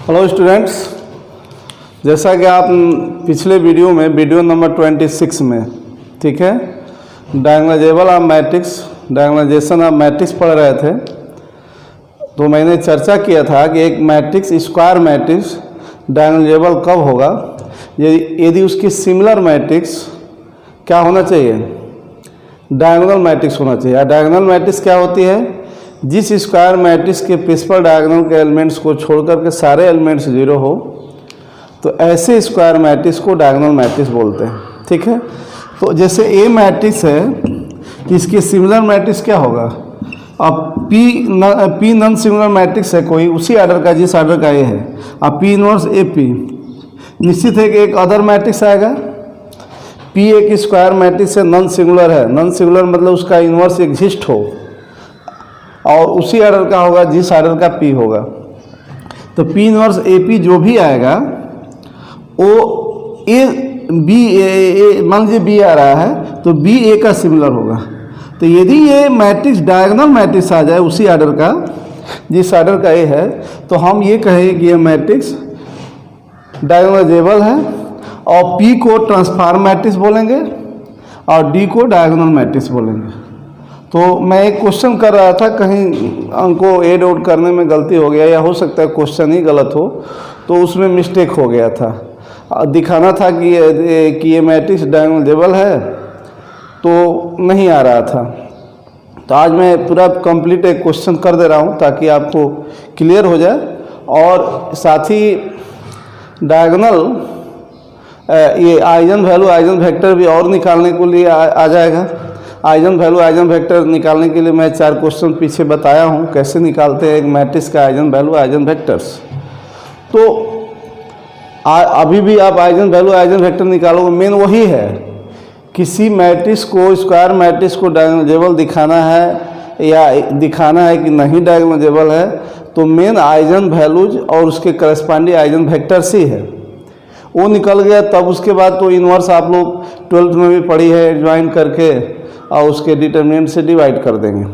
Hello students, जैसा कि आप पिछले वीडियो में वीडियो नंबर 26 में ठीक है diagonalisable of matrix diagonalisation of matrix पढ़ रहे थे। तो मैंने चर्चा किया था कि एक मैट्रिक्स स्क्वायर मैट्रिक्स डायगोनलाइजेबल कब होगा, यदि उसकी सिमिलर मैट्रिक्स क्या होना चाहिए, डायगोनल मैट्रिक्स होना चाहिए। डायगोनल मैट्रिक्स क्या होती है? जिस स्क्वायर मैट्रिक्स के प्रिंसिपल डायगोनल के एलिमेंट्स को छोड़कर के सारे एलिमेंट्स जीरो हो, तो ऐसे स्क्वायर मैट्रिक्स को डायगोनल मैट्रिक्स बोलते हैं। ठीक है, तो जैसे ए मैट्रिक्स है, इसकी सिमिलर मैट्रिक्स क्या होगा? अब पी नॉन सिमिलर मैट्रिक्स है कोई उसी आर्डर का जिस आर्डर का ए है। अब पी इनवर्स ए पी, निश्चित है कि एक अदर मैट्रिक्स आएगा। पी एक स्क्वायर मैट्रिक्स है, नॉन सिंगुलर है। नॉन सिंगुलर मतलब उसका इन्वर्स एग्जिस्ट हो और उसी आर्डर का होगा जिस आर्डर का पी होगा। तो पी इनवर्स ए पी जो भी आएगा वो ए बी, मान लीजिए बी आ रहा है तो बी ए का सिमिलर होगा। तो यदि ये मैट्रिक्स डायगोनल मैट्रिक्स आ जाए उसी आर्डर का जिस आर्डर का ए है, तो हम ये कहेंगे कि ये मैट्रिक्स डायगोनलाइजेबल है और पी को ट्रांसफॉर्म मैट्रिक्स बोलेंगे और डी को डायगोनल मैट्रिक्स बोलेंगे। तो मैं एक क्वेश्चन कर रहा था, कहीं अंको ऐड आउट करने में गलती हो गया या हो सकता है क्वेश्चन ही गलत हो, तो उसमें मिस्टेक हो गया था। दिखाना था कि ये मैट्रिक्स डायगोनलाइजेबल है, तो नहीं आ रहा था। तो आज मैं पूरा कंप्लीट एक क्वेश्चन कर दे रहा हूँ ताकि आपको क्लियर हो जाए। और साथ ही डायगोनल ये आइजन वैल्यू आइजन वेक्टर भी और निकालने के लिए आ जाएगा। आइजन वैल्यू आइजन वेक्टर निकालने के लिए मैं 4 क्वेश्चन पीछे बताया हूँ कैसे निकालते हैं एक मैट्रिक्स का आइजन वैल्यू आइजन वेक्टर्स। तो अभी भी आप आइजन वैल्यू आइजन वेक्टर निकालोगे, मेन वही है। किसी मैट्रिक्स को स्क्वायर मैट्रिक्स को डायगोनलाइजेबल दिखाना है या दिखाना है कि नहीं डायगोनलाइजेबल है, तो मेन आइजन वैल्यूज और उसके करस्पॉन्डिंग आइजन वेक्टर्स ही है। वो निकल गया तब उसके बाद तो इन्वर्स आप लोग 12th में भी पढ़ी है, ज्वाइन करके और उसके डिटर्मिनेंट से डिवाइड कर देंगे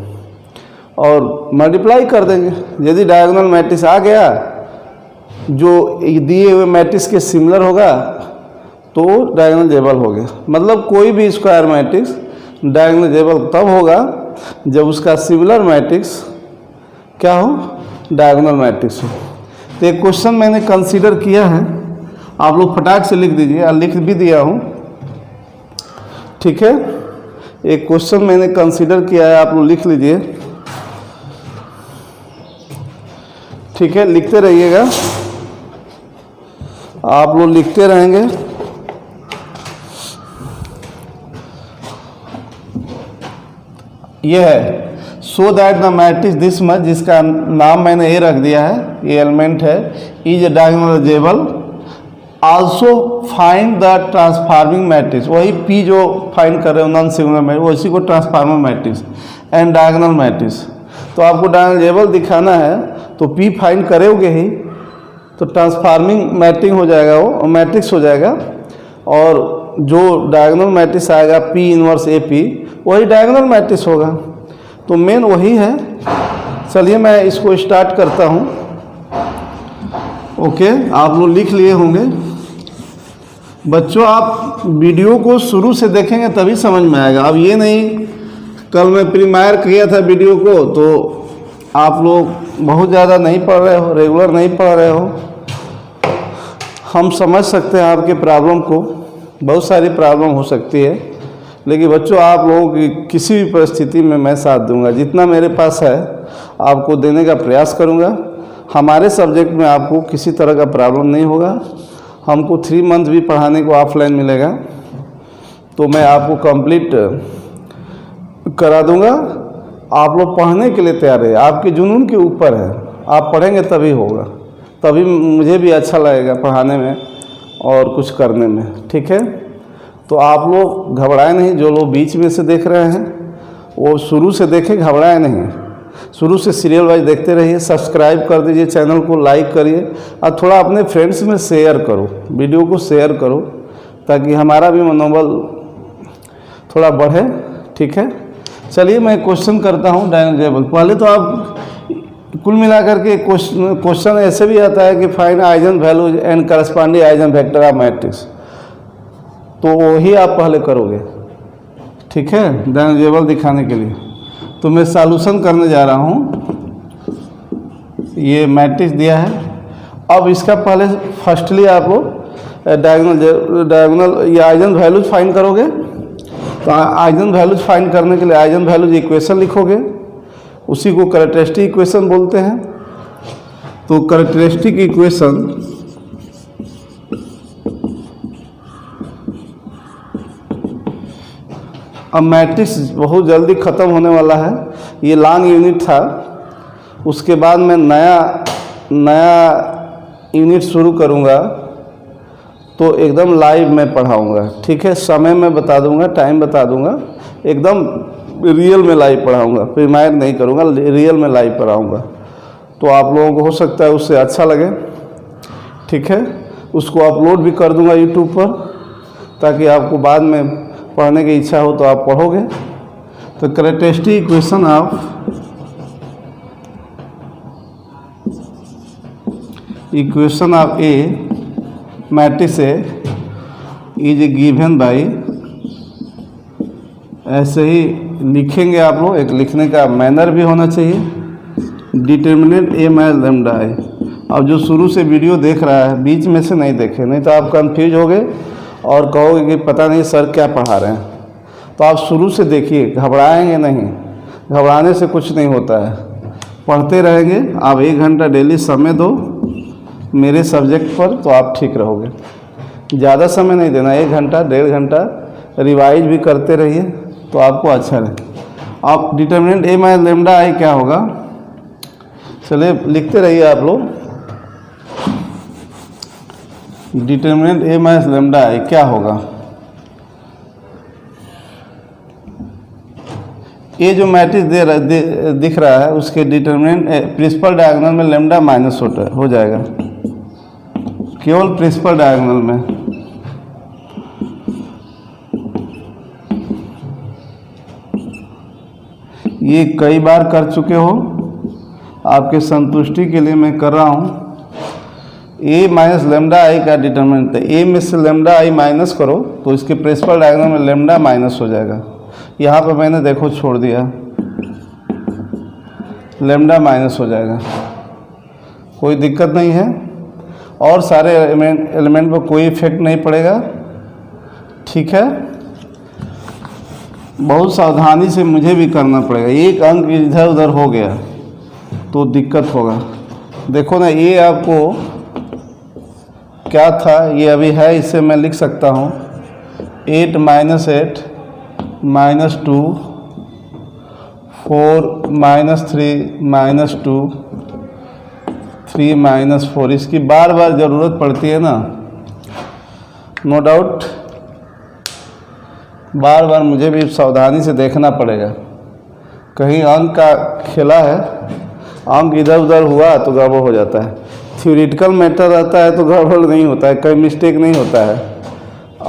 और मल्टीप्लाई कर देंगे। यदि डायगोनल मैट्रिक्स आ गया जो दिए हुए मैट्रिक्स के सिमिलर होगा तो डायगोनलाइजेबल हो गया। मतलब कोई भी स्क्वायर मैट्रिक्स डायगोनलाइजेबल तब होगा जब उसका सिमिलर मैट्रिक्स क्या हो, डायगोनल मैट्रिक्स हो। तो एक क्वेश्चन मैंने कंसीडर किया है, आप लोग फटाक से लिख दीजिए, लिख भी दिया हूँ। ठीक है, एक क्वेश्चन मैंने कंसीडर किया है, आप लोग लिख लीजिए। ठीक है, लिखते रहिएगा, आप लोग लिखते रहेंगे। यह है so that the matrix this much, जिसका नाम मैंने ये रख दिया है, ये एलिमेंट है, is diagonalisable. Also find the transforming matrix, वही पी जो फाइंड कर रहे हो नॉन सिंगुलर मैट्रिक्स, उसी को transformer matrix and diagonal matrix. तो आपको डायगोनलाइजेबल दिखाना है तो पी फाइंड करोगे ही तो ट्रांसफॉर्मिंग मैट्रिक्स हो जाएगा, वो मैट्रिक्स हो जाएगा। और जो डायगोनल मैट्रिक्स आएगा पी इनवर्स ए पी, वही डायगोनल मैट्रिक्स होगा। तो मेन वही है। चलिए मैं इसको स्टार्ट करता हूँ। ओके, आप लोग लिख लिए होंगे। बच्चों आप वीडियो को शुरू से देखेंगे तभी समझ में आएगा। अब ये नहीं, कल मैं प्रीमायर किया था वीडियो को तो आप लोग बहुत ज़्यादा नहीं पढ़ रहे हो, रेगुलर नहीं पढ़ रहे हो। हम समझ सकते हैं आपके प्रॉब्लम को, बहुत सारी प्रॉब्लम हो सकती है, लेकिन बच्चों आप लोगों की किसी भी परिस्थिति में मैं साथ दूंगा। जितना मेरे पास है आपको देने का प्रयास करूंगा। हमारे सब्जेक्ट में आपको किसी तरह का प्रॉब्लम नहीं होगा। हमको 3 मंथ भी पढ़ाने को ऑफलाइन मिलेगा, तो मैं आपको कंप्लीट करा दूंगा। आप लोग पढ़ने के लिए तैयार है, आपके जुनून के ऊपर है। आप पढ़ेंगे तभी होगा, तभी मुझे भी अच्छा लगेगा पढ़ाने में और कुछ करने में। ठीक है, तो आप लोग घबराए नहीं। जो लोग बीच में से देख रहे हैं वो शुरू से देखें, घबराए नहीं। शुरू से सीरियल वाइज देखते रहिए। सब्सक्राइब कर दीजिए, चैनल को लाइक करिए और थोड़ा अपने फ्रेंड्स में शेयर करो, वीडियो को शेयर करो ताकि हमारा भी मनोबल थोड़ा बढ़े। ठीक है, चलिए मैं क्वेश्चन करता हूँ डायगोनलाइजेबल। पहले तो आप कुल मिलाकर के क्वेश्चन ऐसे भी आता है कि find eigen values and corresponding eigen vector of matrix, तो वही आप पहले करोगे, ठीक है, डायनेजेबल दिखाने के लिए। तो मैं सॉल्यूशन करने जा रहा हूँ। ये मैट्रिक्स दिया है, अब इसका पहले फर्स्टली आप डायगोनल या आइजन वैल्यूज फाइंड करोगे। तो आइजन वैल्यूज फाइंड करने के लिए आइजन वैल्यूज इक्वेशन लिखोगे, उसी को कैरेक्टरिस्टिक इक्वेशन बोलते हैं। तो कैरेक्टरिस्टिक इक्वेशन अब मैट्रिक्स बहुत जल्दी ख़त्म होने वाला है, ये लॉन्ग यूनिट था, उसके बाद मैं नया यूनिट शुरू करूँगा, तो एकदम लाइव में पढ़ाऊँगा, ठीक है। समय मैं बता दूँगा, टाइम बता दूँगा, एकदम रियल में लाइव पढ़ाऊँगा, प्रीमायर नहीं करूँगा, रियल में लाइव पढ़ाऊँगा। तो आप लोगों को हो सकता है उससे अच्छा लगे, ठीक है। उसको अपलोड भी कर दूँगा यूट्यूब पर, ताकि आपको बाद में पढ़ने की इच्छा हो तो आप पढ़ोगे। तो characteristic equation of A matrix A is given by, ऐसे ही लिखेंगे आप लोग, एक लिखने का मैनर भी होना चाहिए, डिटर्मिनेंट ए माइनस लैम्डा आई। अब जो शुरू से वीडियो देख रहा है, बीच में से नहीं देखे, नहीं तो आप कंफ्यूज हो गए और कहोगे कि पता नहीं सर क्या पढ़ा रहे हैं। तो आप शुरू से देखिए, घबराएंगे नहीं, घबराने से कुछ नहीं होता है, पढ़ते रहेंगे। आप 1 घंटा डेली समय दो मेरे सब्जेक्ट पर, तो आप ठीक रहोगे। ज़्यादा समय नहीं देना, 1 घंटा 1.5 घंटा रिवाइज भी करते रहिए, तो आपको अच्छा रहे। आप डिटर्मिनेंट ए माइनस लैम्डा आई क्या होगा, चलिए लिखते रहिए आप लोग। डिटर्मिनेंट ए माइनस लैम्डा आई क्या होगा, ये जो मैट्रिक्स दिख रहा है, उसके डिटर्मिनेंट प्रिंसिपल डायगोनल में लैम्डा माइनस हो जाएगा, केवल प्रिंसिपल डायगोनल में। ये कई बार कर चुके हो, आपके संतुष्टि के लिए मैं कर रहा हूँ। ए माइनस लैम्डा आई का डिटर्मिनेंट, ए में से लैम्डा आई माइनस करो तो इसके प्रिंसिपल डायगोनल में लैम्डा माइनस हो जाएगा। यहाँ पर मैंने देखो छोड़ दिया, लैम्डा माइनस हो जाएगा, कोई दिक्कत नहीं है, और सारे एलिमेंट पर कोई इफेक्ट नहीं पड़ेगा, ठीक है। बहुत सावधानी से मुझे भी करना पड़ेगा, एक अंक इधर उधर हो गया तो दिक्कत होगा। देखो ना, ये आपको क्या था, ये अभी है, इससे मैं लिख सकता हूँ 8 - 8 - 2 4 - 3 - 2 3 - 4, इसकी बार बार ज़रूरत पड़ती है ना, नो डाउट, बार बार मुझे भी सावधानी से देखना पड़ेगा, कहीं अंक का खेला है, अंक इधर उधर हुआ तो गड़बड़ हो जाता है। थ्योरेटिकल मैटर रहता है तो गड़बड़ नहीं होता है, कहीं मिस्टेक नहीं होता है।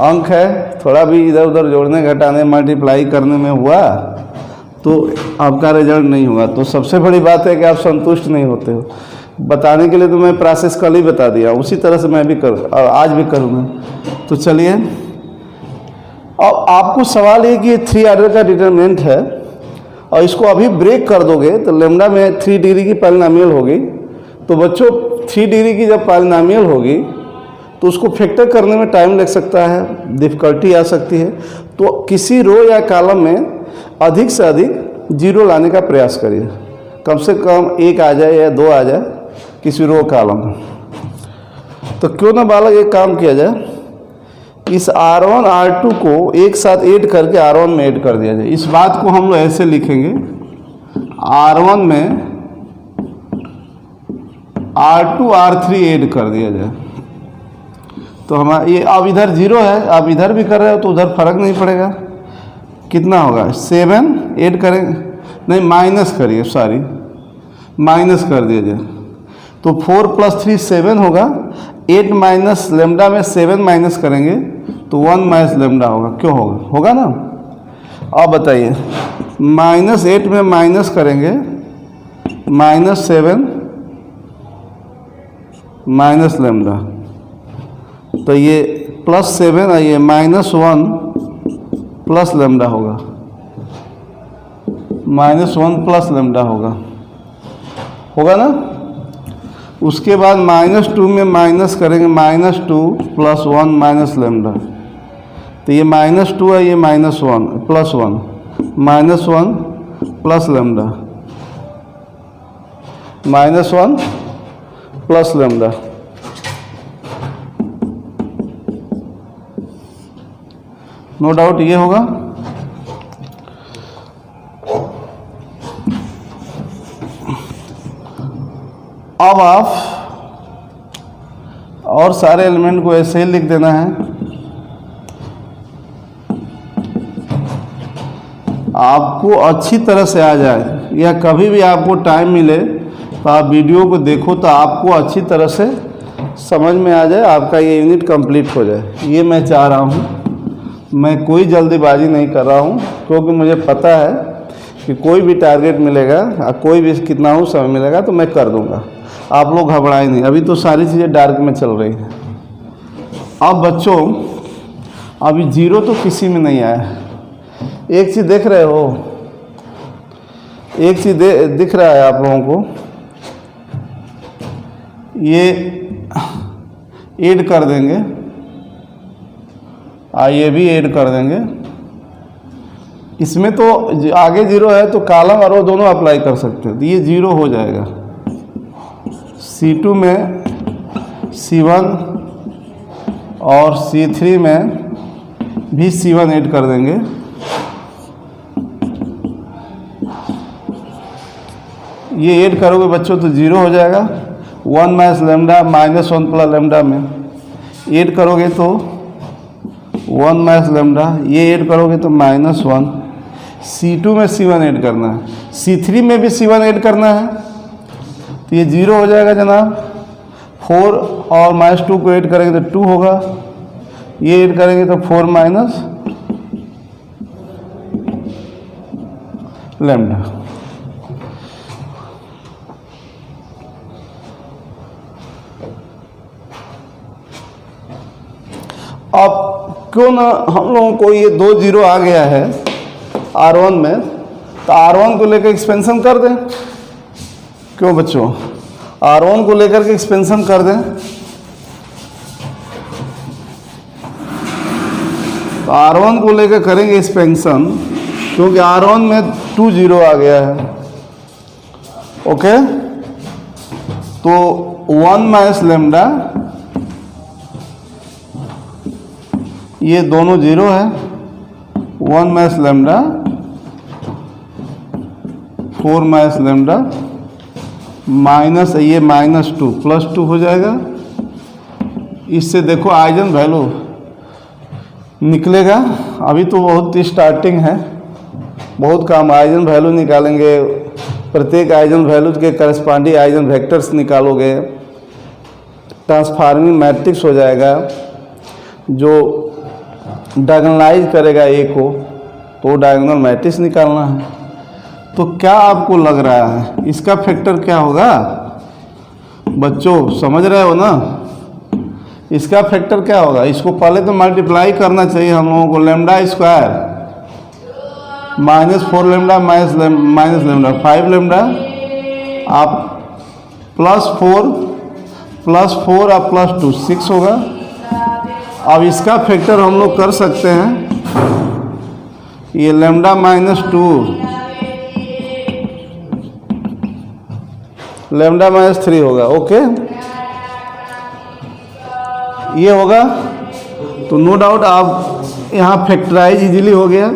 अंक है, थोड़ा भी इधर उधर जोड़ने घटाने मल्टीप्लाई करने में हुआ तो आपका रिजल्ट नहीं हुआ, तो सबसे बड़ी बात है कि आप संतुष्ट नहीं होते हो। बताने के लिए तो मैं प्रोसेस कल ही बता दिया, उसी तरह से मैं भी और आज भी करूँगा। तो चलिए, अब आपको सवाल ये कि 3 ऑर्डर का डिटर्मिनेंट है और इसको अभी ब्रेक कर दोगे तो लैम्डा में 3 डिग्री की पॉलिनोमियल होगी। तो बच्चों 3 डिग्री की जब पॉलिनोमियल होगी तो उसको फैक्टर करने में टाइम लग सकता है, डिफ़िकल्टी आ सकती है। तो किसी रो या कॉलम में अधिक से अधिक 0 लाने का प्रयास करिए, कम से कम 1 आ जाए या 2 आ जाए किसी रो कॉलम में। तो क्यों ना बालक एक काम किया जाए, इस R1 R2 को एक साथ ऐड करके R1 में ऐड कर दिया जाए। इस बात को हम लोग ऐसे लिखेंगे, R1 में R2 R3 ऐड कर दिया जाए। तो हमारा ये अब इधर 0 है, आप इधर भी कर रहे हो तो उधर फर्क नहीं पड़ेगा। कितना होगा, 7 ऐड करेंगे, नहीं माइनस करिए, सॉरी माइनस कर दिया जाए। तो 4 + 3 7 होगा, 8 माइनस लैम्डा में 7 माइनस करेंगे तो 1 माइनस लैम्डा होगा। क्यों होगा, होगा ना। अब बताइए, -8 में माइनस करेंगे -7 माइनस लेमडा, तो ये +7 और ये -1 प्लस लेमडा होगा, -1 प्लस लेमडा होगा ना। उसके बाद -2 में माइनस करेंगे, -2 + 1 माइनस लेमडा, तो ये -2 है, ये -1 + 1 -1 plus lambda, -1 plus lambda. No doubt ये होगा। अब आप और सारे एलिमेंट को ऐसे ही लिख देना है। आपको अच्छी तरह से आ जाए, या कभी भी आपको टाइम मिले तो आप वीडियो को देखो, तो आपको अच्छी तरह से समझ में आ जाए, आपका ये यूनिट कंप्लीट हो जाए। ये मैं चाह रहा हूँ। मैं कोई जल्दीबाजी नहीं कर रहा हूँ, क्योंकि मुझे पता है कि कोई भी टारगेट मिलेगा, कोई भी कितना हो समय मिलेगा तो मैं कर दूँगा। आप लोग घबराए नहीं, अभी तो सारी चीज़ें डार्क में चल रही हैं। अब बच्चों, अभी 0 तो किसी में नहीं आया। एक चीज़ देख रहे हो, एक चीज़ दिख रहा है आप लोगों को, ये ऐड कर देंगे, ये भी ऐड कर देंगे। इसमें तो आगे 0 है, तो कॉलम और रो दोनों अप्लाई कर सकते हैं, तो ये 0 हो जाएगा। C2 में C1 और C3 में भी C1 ऐड कर देंगे। ये ऐड करोगे बच्चों तो 0 हो जाएगा। 1 माइनस लेमडा -1 प्लस लेमडा में ऐड करोगे तो 1 माइनस लेमडा, ये ऐड करोगे तो -1। C2 में C1 ऐड करना है, C3 में भी C1 ऐड करना है, तो ये 0 हो जाएगा जनाब। 4 और -2 को ऐड करेंगे तो 2 होगा, ये ऐड करेंगे तो 4 माइनस लेमडा। अब क्यों ना हम लोगों को ये 2 0 आ गया है R1 में, तो R1 को लेकर एक्सपेंशन कर दें। क्यों बच्चों, R1 को लेकर के एक्सपेंशन कर दें, तो R1 को लेकर करेंगे एक्सपेंशन, क्योंकि R1 में 2 0 आ गया है। ओके, तो 1 माइनस लेमडा, ये दोनों 0 है, 1 minus lambda 4 minus lambda minus ये -2 +2 हो जाएगा। इससे देखो आइजन वैल्यू निकलेगा। अभी तो बहुत स्टार्टिंग है, बहुत काम। आइजन वैल्यू निकालेंगे, प्रत्येक आइजन वैल्यू के करस्पॉन्डिंग आइजन वेक्टर्स निकालोगे, ट्रांसफॉर्मिंग मैट्रिक्स हो जाएगा जो डायगोनलाइज करेगा ए को, तो डायगोनल मैट्रिक्स निकालना है। तो क्या आपको लग रहा है इसका फैक्टर क्या होगा बच्चों, समझ रहे हो ना? इसका फैक्टर क्या होगा? इसको पहले तो मल्टीप्लाई करना चाहिए हम लोगों को। Lambda square -4 lambda minus lambda 5 lambda, आप +4 और +2 6 होगा। अब इसका फैक्टर हम लोग कर सकते हैं, ये लेमडा -2 लेमडा -3 होगा। ओके, ये होगा। तो नो डाउट आप यहाँ फैक्टराइज इजीली हो गया।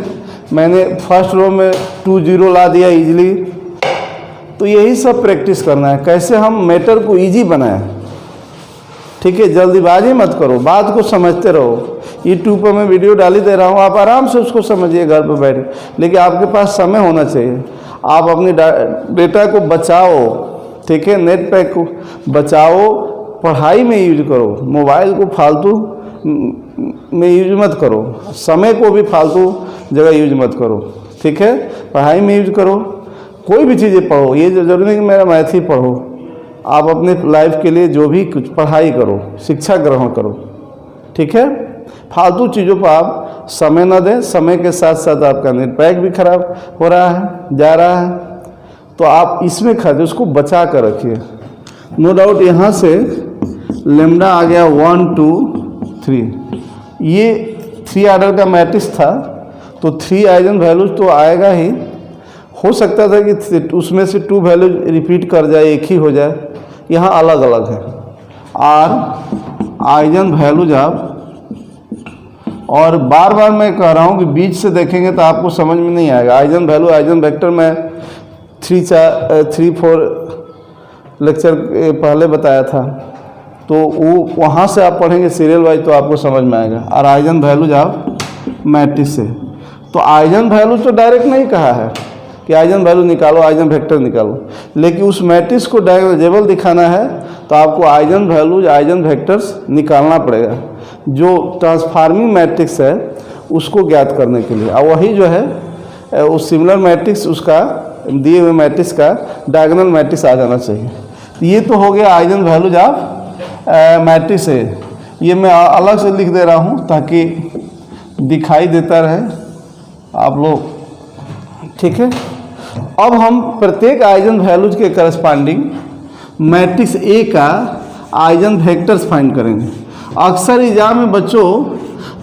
मैंने फर्स्ट रो में 2 0 ला दिया इजीली। तो यही सब प्रैक्टिस करना है, कैसे हम मैटर को इजी बनाएं। ठीक है, जल्दीबाजी मत करो, बात को समझते रहो। यूट्यूब पर मैं वीडियो डाल ही दे रहा हूँ, आप आराम से उसको समझिए घर पर बैठे, लेकिन आपके पास समय होना चाहिए। आप अपनी डेटा को बचाओ, ठीक है, नेट पैक को बचाओ, पढ़ाई में यूज करो। मोबाइल को फालतू में यूज मत करो, समय को भी फालतू जगह यूज मत करो। ठीक है, पढ़ाई में यूज करो, कोई भी चीज़ें पढ़ो। ये जरूरी नहीं कि मेरा मैथ ही पढ़ो, आप अपने लाइफ के लिए जो भी कुछ पढ़ाई करो, शिक्षा ग्रहण करो, ठीक है। फालतू चीज़ों पर आप समय न दें। समय के साथ साथ आपका नेट पैक भी खराब हो रहा है, जा रहा है, तो आप इसमें खर्च उसको बचा कर रखिए। नो डाउट यहाँ से लेमडा आ गया 1 2 3, ये 3 आर्डर का मैट्रिक्स था, तो 3 आइगन वैल्यूज तो आएगा ही। हो सकता था कि उसमें से 2 वैल्यू रिपीट कर जाए, एक ही हो जाए, यहाँ अलग अलग है। आर आइगन वैल्यूज आप, और बार बार मैं कह रहा हूँ कि बीच से देखेंगे तो आपको समझ में नहीं आएगा। आइगन वैल्यू आइगन वेक्टर मैं 3-4 लेक्चर पहले बताया था, तो वो वहाँ से आप पढ़ेंगे सीरियल वाइज तो आपको समझ में आएगा। और आइगन वैल्यूज आप मैट्रिक्स से, तो आइगन वैल्यूज तो डायरेक्ट नहीं कहा है कि आइगन वैल्यू निकालो, आइगन वेक्टर निकालो, लेकिन उस मैट्रिक्स को डायगोनलाइजेबल दिखाना है तो आपको आइगन वैल्यूज आइगन वेक्टर्स निकालना पड़ेगा। जो ट्रांसफार्मिंग मैट्रिक्स है उसको ज्ञात करने के लिए, और वही जो है उस सिमिलर मैट्रिक्स, उसका दिए हुए मैट्रिक्स का डायगोनल मैट्रिक्स आ जाना चाहिए। तो ये तो हो गया आइगन वैल्यूज ऑफ मैट्रिक्स है। ये मैं अलग से लिख दे रहा हूँ ताकि दिखाई देता रहे आप लोग, ठीक है। अब हम प्रत्येक आइगन वैल्यूज के करस्पॉन्डिंग मैट्रिक्स ए का आइगन वेक्टर्स फाइंड करेंगे। अक्सर एग्जाम में बच्चों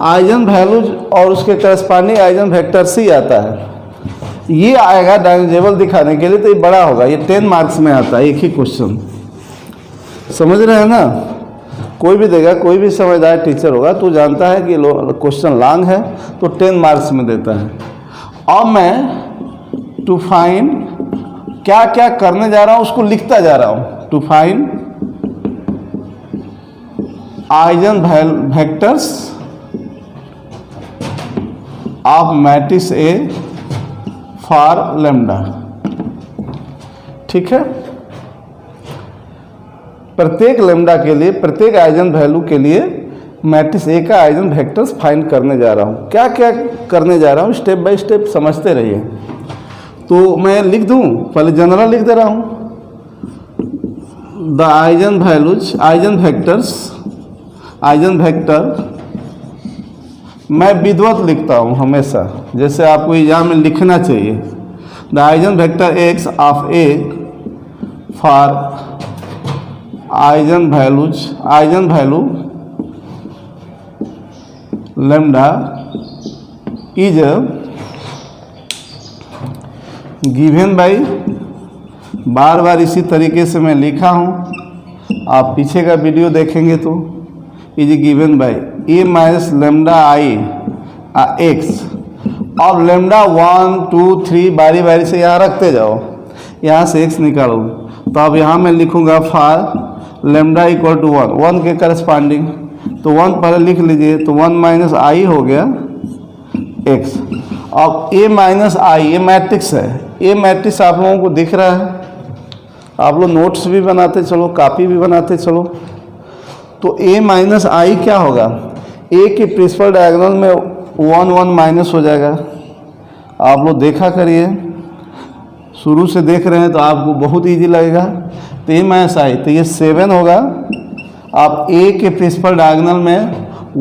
आइगन वैल्यूज और उसके करस्पॉन्डिंग आइगन वेक्टर्स ही आता है। ये आएगा डायगोनलाइजेबल दिखाने के लिए, तो ये बड़ा होगा, ये 10 मार्क्स में आता है एक ही क्वेश्चन, समझ रहे हैं ना। कोई भी देगा, कोई भी समझदार टीचर होगा तो जानता है कि क्वेश्चन लॉन्ग है तो 10 मार्क्स में देता है। अब मैं टू फाइंड क्या क्या करने जा रहा हूँ उसको लिखता जा रहा हूँ। To find eigen vectors of matrix A for lambda, ठीक है। प्रत्येक लैम्डा के लिए, प्रत्येक आइगन वैल्यू के लिए मैट्रिक्स ए का आइगन वेक्टर्स फाइंड करने जा रहा हूँ। क्या क्या करने जा रहा हूँ स्टेप बाय स्टेप समझते रहिए। तो मैं लिख दूँ, पहले जनरल लिख दे रहा हूँ। The eigen values eigen vectors, eigen vector मैं विधिवत लिखता हूँ हमेशा, जैसे आपको एग्जाम में लिखना चाहिए। The eigenvector X of A for eigenvalues eigenvalue lambda is given by, बार बार इसी तरीके से मैं लिखा हूँ, आप पीछे का वीडियो देखेंगे तो is given by A minus lambda I x. अब लैम्डा 1 2 3 बारी बारी से यहाँ रखते जाओ, यहाँ से एक्स निकालो। तो अब यहाँ मैं लिखूँगा फॉर लैम्डा इक्वल टू 1 के करस्पॉन्डिंग, तो 1 पहले लिख लीजिए, तो 1 माइनस आई हो गया एक्स। अब ए माइनस आई, ये मैट्रिक्स है, ये मैट्रिक्स आप लोगों को दिख रहा है, आप लोग नोट्स भी बनाते चलो, कॉपी भी बनाते चलो। तो ए माइनस आई क्या होगा, ए के प्रिंसिपल डायगोनल में 1 1 माइनस हो जाएगा। आप लोग देखा करिए, शुरू से देख रहे हैं तो आपको बहुत इजी लगेगा। तो ए माइनस आई, तो ये 7 होगा। आप ए के प्रिंसिपल डायगोनल में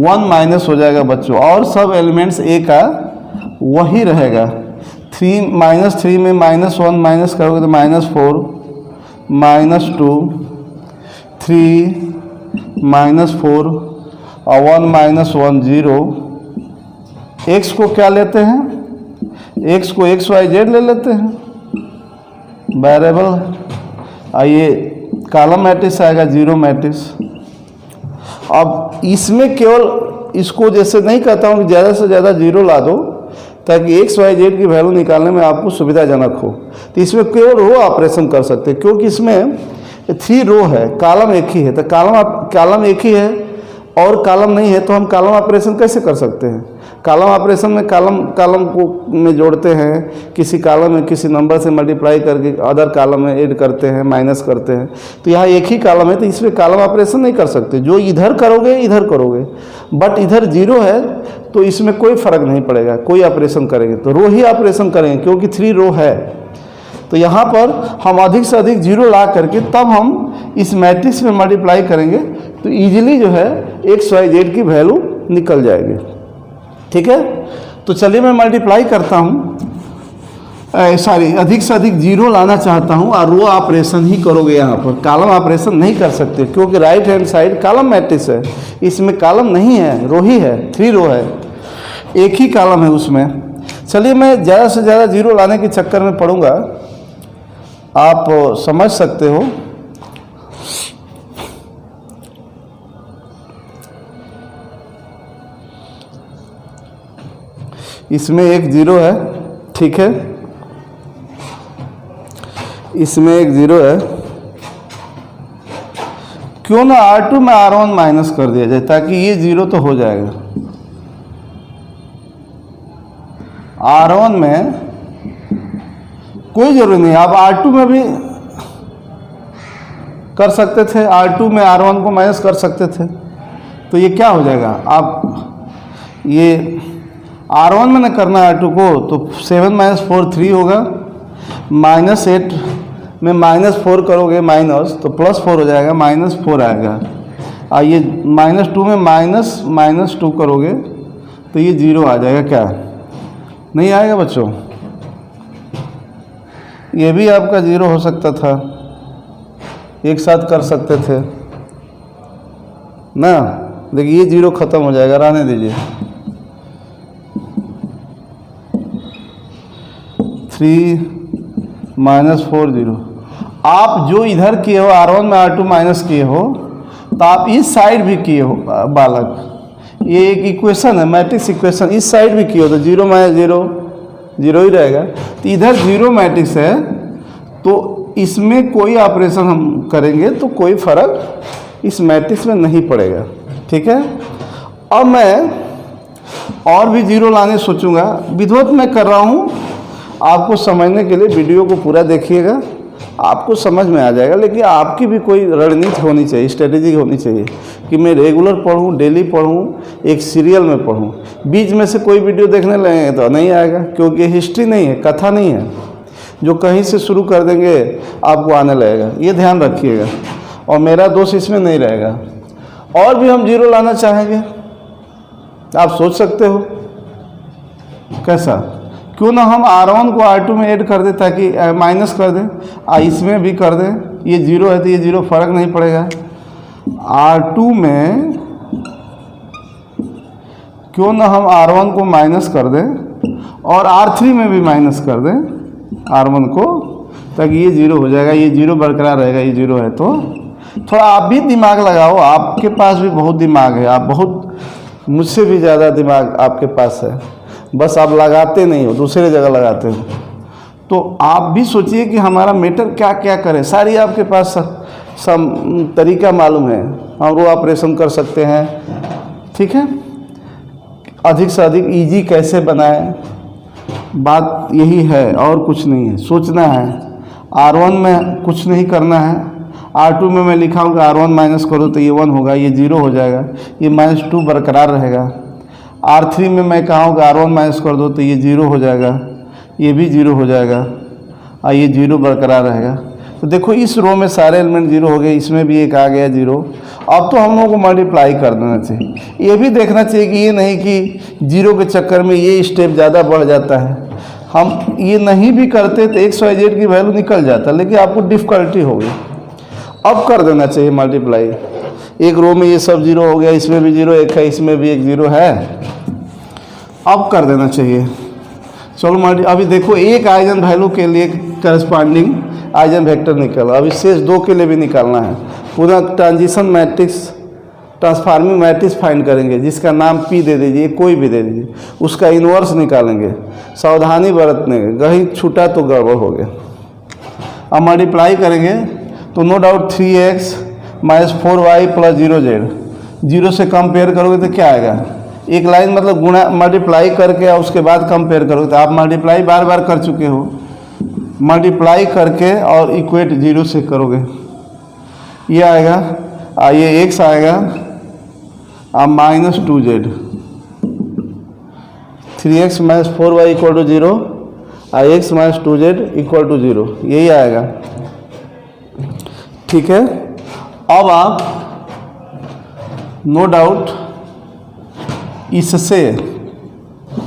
1 माइनस हो जाएगा बच्चों, और सब एलिमेंट्स ए का वही रहेगा। 3 -3 में -1 माइनस करोगे तो -4 -2 3 -4 और 1 -1 0। एक्स को क्या लेते हैं, एक्स को XYZ ले लेते हैं वेरिएबल। आइए कॉलम मैट्रिक्स आएगा, 0 मैट्रिक्स। अब इसमें केवल इसको जैसे नहीं कहता हूँ कि ज़्यादा से ज़्यादा 0 ला दो ताकि XYZ की वैल्यू निकालने में आपको सुविधाजनक हो। तो इसमें केवल रो ऑपरेशन कर सकते हैं, क्योंकि इसमें 3 रो है, कॉलम एक ही है। तो कॉलम एक ही है और कॉलम नहीं है, तो हम कॉलम ऑपरेशन कैसे कर सकते हैं। कॉलम ऑपरेशन में कॉलम को में जोड़ते हैं, किसी कॉलम में किसी नंबर से मल्टीप्लाई करके अदर कॉलम में ऐड करते हैं, माइनस करते हैं। तो यहाँ एक ही कॉलम है, तो इसमें कॉलम ऑपरेशन नहीं कर सकते। जो इधर करोगे इधर करोगे, बट इधर 0 है तो इसमें कोई फर्क नहीं पड़ेगा, कोई ऑपरेशन करेंगे तो रो ही ऑपरेशन करेंगे, क्योंकि 3 रो है। तो यहाँ पर हम अधिक से अधिक जीरो ला करके तब हम इस मैट्रिक्स में मल्टीप्लाई करेंगे तो इजीली जो है एक्स वाई जेड की वैल्यू निकल जाएगी। ठीक है, तो चलिए मैं मल्टीप्लाई करता हूँ, सॉरी अधिक से अधिक जीरो लाना चाहता हूँ और रो ऑपरेशन ही करोगे। यहाँ पर कॉलम ऑपरेशन नहीं कर सकते क्योंकि right hand side column matrix है, इसमें कॉलम नहीं है, रो ही है, 3 रो है, एक ही कॉलम है उसमें। चलिए मैं ज़्यादा से ज़्यादा जीरो लाने के चक्कर में पड़ूंगा, आप समझ सकते हो। इसमें एक जीरो है, ठीक है, इसमें एक जीरो है, क्यों ना R2 में R1 माइनस कर दिया जाए ताकि ये जीरो तो हो जाएगा। R1 में कोई जरूरी नहीं, आप R2 में भी कर सकते थे, R2 में R1 को माइनस कर सकते थे, तो ये क्या हो जाएगा, आप ये R1 में न करना R2 को तो 7 - 4 3 होगा, -8 में -4 करोगे माइनस तो +4 हो जाएगा, -4 आएगा। और ये -2 में -2 करोगे तो ये 0 आ जाएगा। क्या नहीं आएगा बच्चों? ये भी आपका 0 हो सकता था, एक साथ कर सकते थे ना। देखिए ये 0 खत्म हो जाएगा, रहने दीजिए। 3 - 4 0। आप जो इधर किए हो R1 में R2 माइनस किए हो तो आप इस साइड भी किए हो बालक, ये एक इक्वेशन है, मैट्रिक्स इक्वेशन, इस साइड भी किए हो तो 0 - 0 0 ही रहेगा। तो इधर 0 मैट्रिक्स है तो इसमें कोई ऑपरेशन हम करेंगे तो कोई फर्क इस मैट्रिक्स में नहीं पड़ेगा। ठीक है, अब मैं और भी 0 लाने सोचूंगा, विधिवत मैं कर रहा हूँ, आपको समझने के लिए वीडियो को पूरा देखिएगा, आपको समझ में आ जाएगा। लेकिन आपकी भी कोई रणनीति होनी चाहिए, स्ट्रेटेजी होनी चाहिए कि मैं रेगुलर पढ़ूं, डेली पढ़ूं, एक सीरियल में पढ़ूं। बीच में से कोई वीडियो देखने लगेंगे तो नहीं आएगा, क्योंकि हिस्ट्री नहीं है, कथा नहीं है, जो कहीं से शुरू कर देंगे आपको आने लगेगा, ये ध्यान रखिएगा। और मेरा दोष इसमें नहीं रहेगा। और भी हम 0 लाना चाहेंगे, आप सोच सकते हो कैसा, क्यों ना हम R1 को R2 में ऐड कर दें, ताकि माइनस कर दें, इसमें भी कर दें। ये 0 है तो ये 0 फर्क नहीं पड़ेगा। R2 में क्यों ना हम R1 को माइनस कर दें और R3 में भी माइनस कर दें R1 को, ताकि ये 0 हो जाएगा, ये 0 बरकरार रहेगा, ये 0 है। तो थोड़ा आप भी दिमाग लगाओ, आपके पास भी बहुत दिमाग है, आप बहुत मुझसे भी ज़्यादा दिमाग आपके पास है, बस आप लगाते नहीं हो, दूसरे जगह लगाते हो। तो आप भी सोचिए कि हमारा मैटर क्या क्या करें, सारी आपके पास सब तरीका मालूम है, हम वो ऑपरेशन कर सकते हैं। ठीक है, अधिक से अधिक इजी कैसे बनाएं, बात यही है और कुछ नहीं है। सोचना है, R1 में कुछ नहीं करना है, R2 में मैं लिखा हूँ कि R1 माइनस करो तो ये 1 होगा, ये 0 हो जाएगा, ये -2 बरकरार रहेगा। R3 में मैं कहा हूँ कि R1 माइनस कर दो तो ये 0 हो जाएगा, ये भी 0 हो जाएगा और ये 0 बरकरार रहेगा। तो देखो इस रो में सारे एलिमेंट 0 हो गए, इसमें भी एक आ गया 0। अब तो हम लोगों को मल्टीप्लाई कर देना चाहिए। ये भी देखना चाहिए कि ये नहीं कि 0 के चक्कर में ये स्टेप ज़्यादा बढ़ जाता है, हम ये नहीं भी करते तो एक्स वाई जेड की वैल्यू निकल जाता, लेकिन आपको डिफ़िकल्टी होगी। अब कर देना चाहिए मल्टीप्लाई। एक रो में ये सब 0 हो गया, इसमें भी 0 एक है, इसमें भी एक 0 है, अब कर देना चाहिए। चलो अभी देखो एक आइजन वैल्यू के लिए करस्पॉन्डिंग आइजन वेक्टर निकला, अभी शेष 2 के लिए भी निकालना है। पूरा transition matrix, transforming matrix find करेंगे, जिसका नाम P दे दीजिए, कोई भी दे दीजिए, उसका इन्वर्स निकालेंगे। सावधानी बरतने, कहीं छूटा तो गड़बड़ हो गया। अब मल्टीप्लाई करेंगे तो no doubt 3x - 4y + 0z, 0 से कंपेयर करोगे तो क्या आएगा, एक लाइन मतलब गुणा मल्टीप्लाई करके और उसके बाद कंपेयर करोगे। तो आप मल्टीप्लाई बार बार कर चुके हो, मल्टीप्लाई करके और इक्वेट 0 से करोगे, ये आएगा, ये x आएगा अब -2z, 3x - 4y = 0 और x minus 2z equal to 0, यही आएगा। ठीक है, अब आप नो डाउट इससे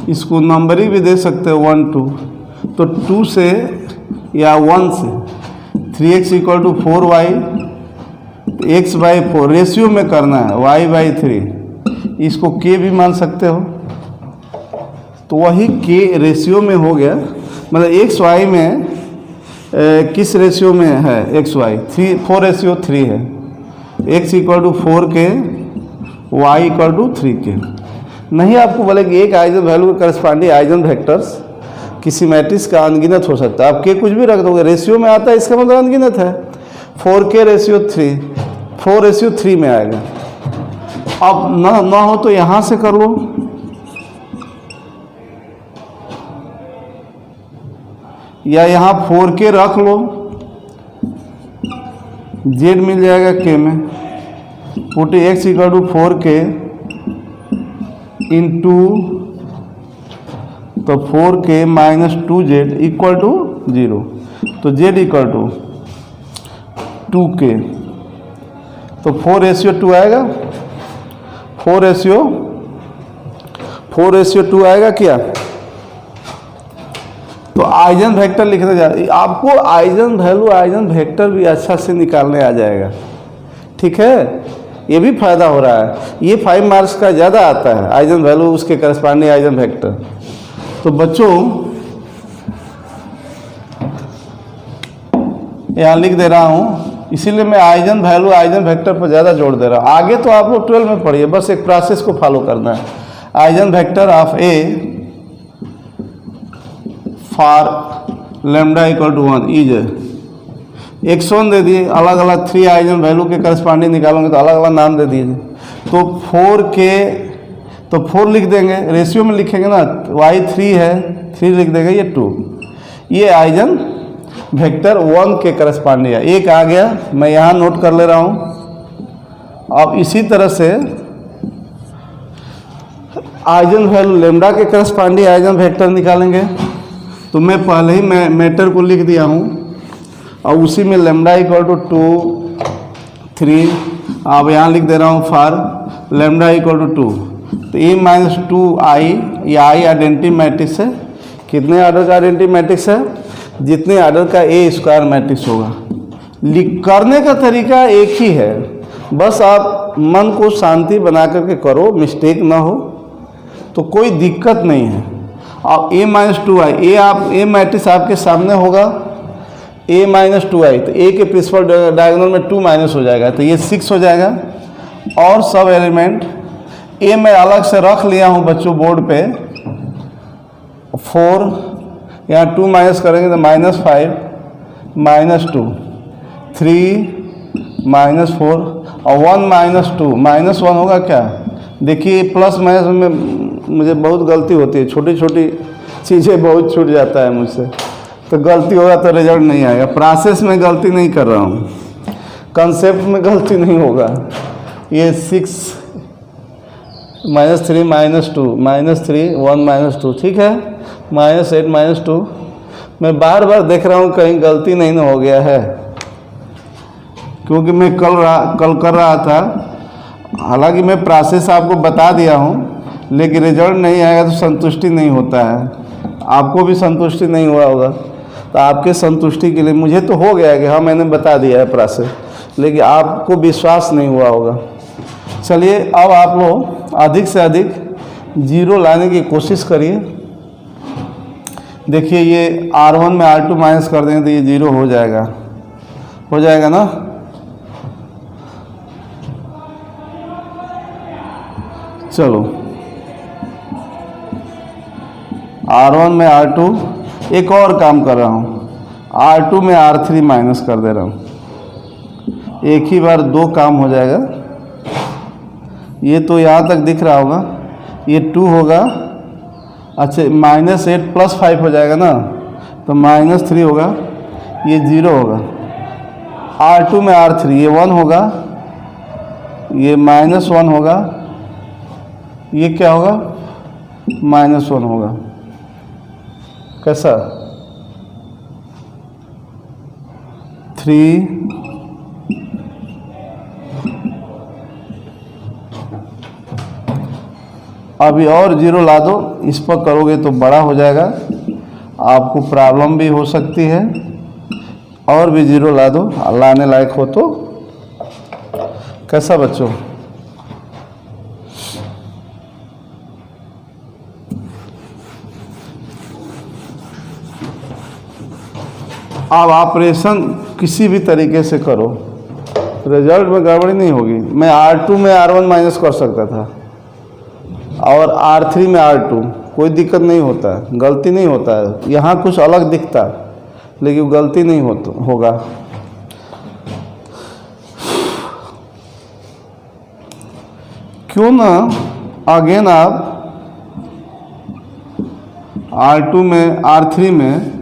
इसको नंबरिंग भी दे सकते हो 1 2, तो 2 से या 1 से 3x equal to 4y, x by 4 ratio में करना है, y बाई 3, इसको k भी मान सकते हो। तो वही k रेशियो में हो गया, मतलब x y में किस रेशियो में है, x y 4:3 है, x equal to 4k, y equal to 3k। नहीं आपको बोले कि एक आइजन वैल्यू के करस्पॉन्डिंग आइजन वेक्टर्स किसी मैट्रिक्स का अनगिनत हो सकता है, आप k कुछ भी रख दोगे, रेशियो में आता है इसका मतलब अनगिनत है। 4k/3 4:3 में आएगा। अब ना हो तो यहाँ से कर लो, या यहाँ 4k रख लो, z मिल जाएगा k में, put x equal to 4k into, तो 4k minus 2z equal to 0, तो z इक्वल टू 2k, तो 4:2 आएगा, 4:2 आएगा क्या। तो आइजन वेक्टर लिखने जा रही, आपको आइजन वैल्यू आइजन वेक्टर भी अच्छा से निकालने आ जाएगा। ठीक है, ये भी फायदा हो रहा है, ये 5 मार्क्स का ज़्यादा आता है, आइजन वैल्यू उसके करस्पॉन्डिंग आइजन वेक्टर। तो बच्चों यहाँ लिख दे रहा हूँ, इसीलिए मैं आइजन वैल्यू आइजन वेक्टर पर ज़्यादा जोर दे रहा हूँ। आगे तो आप लोग 12 में पढ़िए, बस एक प्रोसेस को फॉलो करना है। Eigen vector of A for lambda equal to 1 is x1 दे दिए, अलग अलग 3 आइजन वैल्यू के करस्पॉन्डिंग निकालोगे तो अलग अलग नाम दे दीजिए। तो 4k, तो 4 लिख देंगे, रेशियो में लिखेंगे ना, y 3 है, 3 लिख देंगे, ये 2, ये आइजन वेक्टर 1 के करस्पॉन्डिंग है। एक आ गया, मैं यहाँ नोट कर ले रहा हूँ। अब इसी तरह से आइजन वैल्यू लेम्डा के करस्पॉन्डिंग आइजन वेक्टर निकालेंगे। तो मैं पहले ही मैटर को लिख दिया हूँ, और उसी में लेम्डा इक्वल टू 2 3, अब यहाँ लिख दे रहा हूँ फॉर लेम्डा इक्वल टू 2, तो a माइनस 2i, ये i आइडेंटिटी मैट्रिक्स है। कितने ऑर्डर का आइडेंटिटी मैट्रिक्स है, जितने ऑर्डर का a स्क्वायर मैट्रिक्स होगा। करने का तरीका एक ही है, बस आप मन को शांति बना करके करो, मिस्टेक ना हो, तो कोई दिक्कत नहीं है। अब a minus 2i, a matrix आपके सामने होगा, a माइनस 2i, तो a के प्रिंसिपल डायगोनल में 2 माइनस हो जाएगा, तो ये 6 हो जाएगा। और सब एलिमेंट a मैं अलग से रख लिया हूँ बच्चों बोर्ड पे, 4, यहाँ 2 माइनस करेंगे तो -5 -2 3 -4 और 1 -2 -1 होगा क्या। देखिए प्लस माइनस में मुझे बहुत गलती होती है, छोटी छोटी चीज़ें बहुत छूट जाता है मुझसे, तो गलती होगा तो रिजल्ट नहीं आएगा। प्रोसेस में गलती नहीं कर रहा हूँ, कंसेप्ट में गलती नहीं होगा। ये 6 -3 -2 -3 1 -2, ठीक है, -8 -2। मैं बार बार देख रहा हूँ कहीं गलती नहीं ना हो गया है, क्योंकि मैं कल कर रहा था। हालांकि मैं प्रोसेस आपको बता दिया हूँ, लेकिन रिजल्ट नहीं आएगा तो संतुष्टि नहीं होता है। आपको भी संतुष्टि नहीं हुआ होगा, तो आपके संतुष्टि के लिए मुझे तो हो गया कि हाँ मैंने बता दिया है प्रोसेस, लेकिन आपको विश्वास नहीं हुआ होगा। चलिए अब आप लोग अधिक से अधिक 0 लाने की कोशिश करिए। देखिए ये R1 में R2 माइनस कर देंगे तो ये 0 हो जाएगा ना। चलो R1 में R2, एक और काम कर रहा हूँ, R2 में R3 माइनस कर दे रहा हूँ, एक ही बार 2 काम हो जाएगा। ये तो यहाँ तक दिख रहा होगा, ये 2 होगा, अच्छा -8 + 5 हो जाएगा ना, तो -3 होगा, ये 0 होगा। R2 में R3, ये 1 होगा, ये -1 होगा, ये क्या होगा, -1 होगा। कैसा 3 अभी और जीरो ला दो, इस पर करोगे तो बड़ा हो जाएगा, आपको प्रॉब्लम भी हो सकती है। और भी जीरो ला दो, लाने लायक हो तो। कैसा बच्चों? अब ऑपरेशन किसी भी तरीके से करो, रिजल्ट में गड़बड़ी नहीं होगी। मैं R2 में R1 माइनस कर सकता था और R3 में R2, कोई दिक्कत नहीं होता है, गलती नहीं होता है। यहाँ कुछ अलग दिखता लेकिन गलती नहीं होगा। क्यों ना अगेन आप R2 में R3 में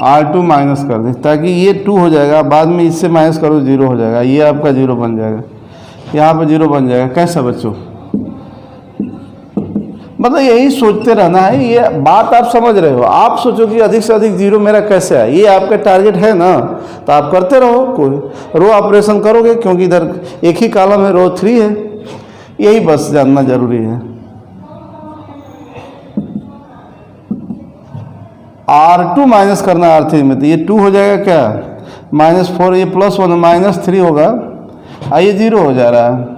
R2 माइनस कर दें, ताकि ये 2 हो जाएगा, बाद में इससे माइनस करो 0 हो जाएगा, ये आपका 0 बन जाएगा, यहाँ पर 0 बन जाएगा। कैसा बच्चों? मतलब यही सोचते रहना है, ये बात आप समझ रहे हो। आप सोचो कि अधिक से अधिक 0 मेरा कैसे है, ये आपका टारगेट है ना, तो आप करते रहो। कोई रो ऑपरेशन करोगे, क्योंकि इधर एक ही कॉलम है, रो 3 है, यही बस जानना जरूरी है। R2 माइनस करना R3 में, तो ये 2 हो जाएगा क्या, -4, ये +1 -3 होगा, ये 0 हो जा रहा है।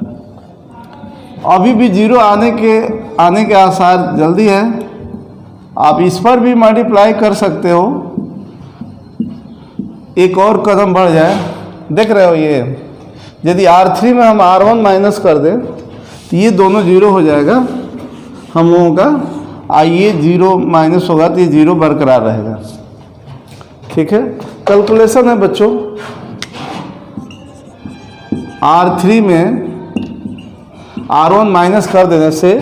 अभी भी 0 आने के आसार जल्दी है। आप इस पर भी मल्टीप्लाई कर सकते हो, एक और कदम बढ़ जाए। देख रहे हो, ये यदि R3 में हम R1 माइनस कर दें तो ये दोनों 0 हो जाएगा हम लोगों का, ये 0 माइनस होगा तो ये 0 बरकरार रहेगा। ठीक है, कैलकुलेशन है बच्चों। R3 में R1 माइनस कर देने से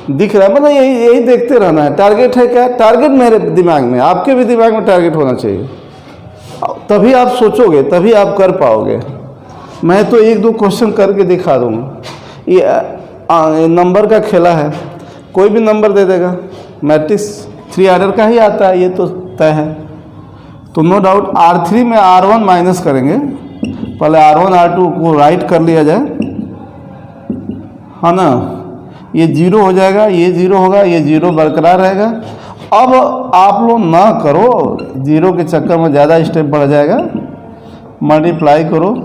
दिख रहा है, मतलब यही देखते रहना है। टारगेट है क्या? टारगेट मेरे दिमाग में, आपके भी दिमाग में टारगेट होना चाहिए, तभी आप सोचोगे, तभी आप कर पाओगे। मैं तो 1-2 क्वेश्चन करके दिखा दूंगा। ये नंबर का खेला है, कोई भी नंबर दे देगा, मैट्रिक्स 3 ऑर्डर का ही आता है, ये तो तय है। तो नो डाउट R3 में R1 माइनस करेंगे, पहले R1 R2 को राइट कर लिया जाए, है ना। ये 0 हो जाएगा, ये 0 होगा, ये 0 बरकरार रहेगा। अब आप लोग ना करो, 0 के चक्कर में ज़्यादा स्टेप बढ़ जाएगा। मल्टीप्लाई करो,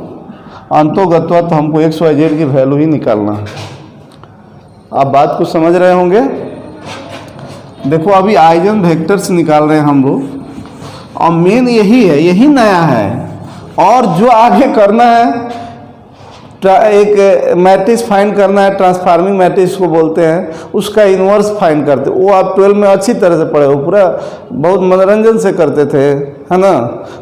अंतोगत्वा तो हमको XYZ की वैल्यू ही निकालना है। आप बात को समझ रहे होंगे। देखो अभी आइजन वेक्टर्स निकाल रहे हैं हम लोग, और मेन यही है, यही नया है। और जो आगे करना है, एक मैट्रिक्स फाइंड करना है, ट्रांसफार्मिंग मैट्रिक्स को बोलते हैं, उसका इन्वर्स फाइंड करते। वो आप 12 में अच्छी तरह से पढ़े हो, पूरा बहुत मनोरंजन से करते थे, है ना,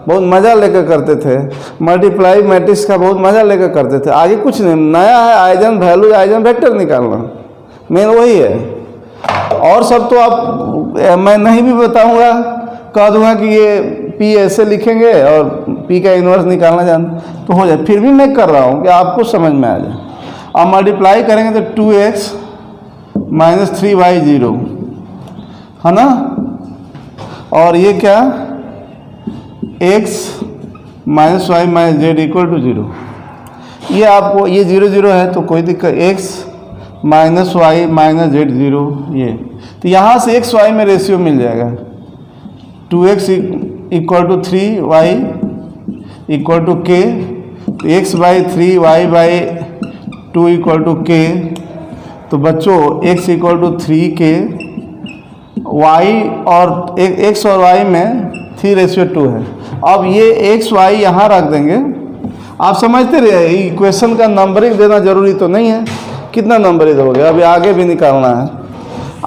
बहुत मज़ा लेकर करते थे। मल्टीप्लाई मैट्रिक्स का बहुत मज़ा लेकर करते थे। आगे कुछ नहीं, नया है आइजन वैल्यू, आइजन वेक्टर निकालना, मेन वही है। और सब तो आप मैं नहीं भी बताऊंगा, कह दूंगा कि ये P ऐसे लिखेंगे और P का इन्वर्स निकालना तो हो जाए। फिर भी मैं कर रहा हूँ कि आपको समझ में आ जाए। अब मल्टीप्लाई करेंगे तो 2x - 3y 0, है ना, और ये क्या, x - y - z = 0। ये आपको, ये 0 0 है तो कोई दिक्कत, x - y - z 0, ये तो यहाँ से x y में रेशियो मिल जाएगा। 2x = 3y = k, तो x/3 y/2 = k। तो बच्चों x = 3k, y और x और y में 3:2 है। अब ये x y यहाँ रख देंगे। आप समझते रहे, इक्वेशन का नंबरिंग देना जरूरी तो नहीं है, कितना नंबरिंग दोगे, अभी आगे भी निकालना है।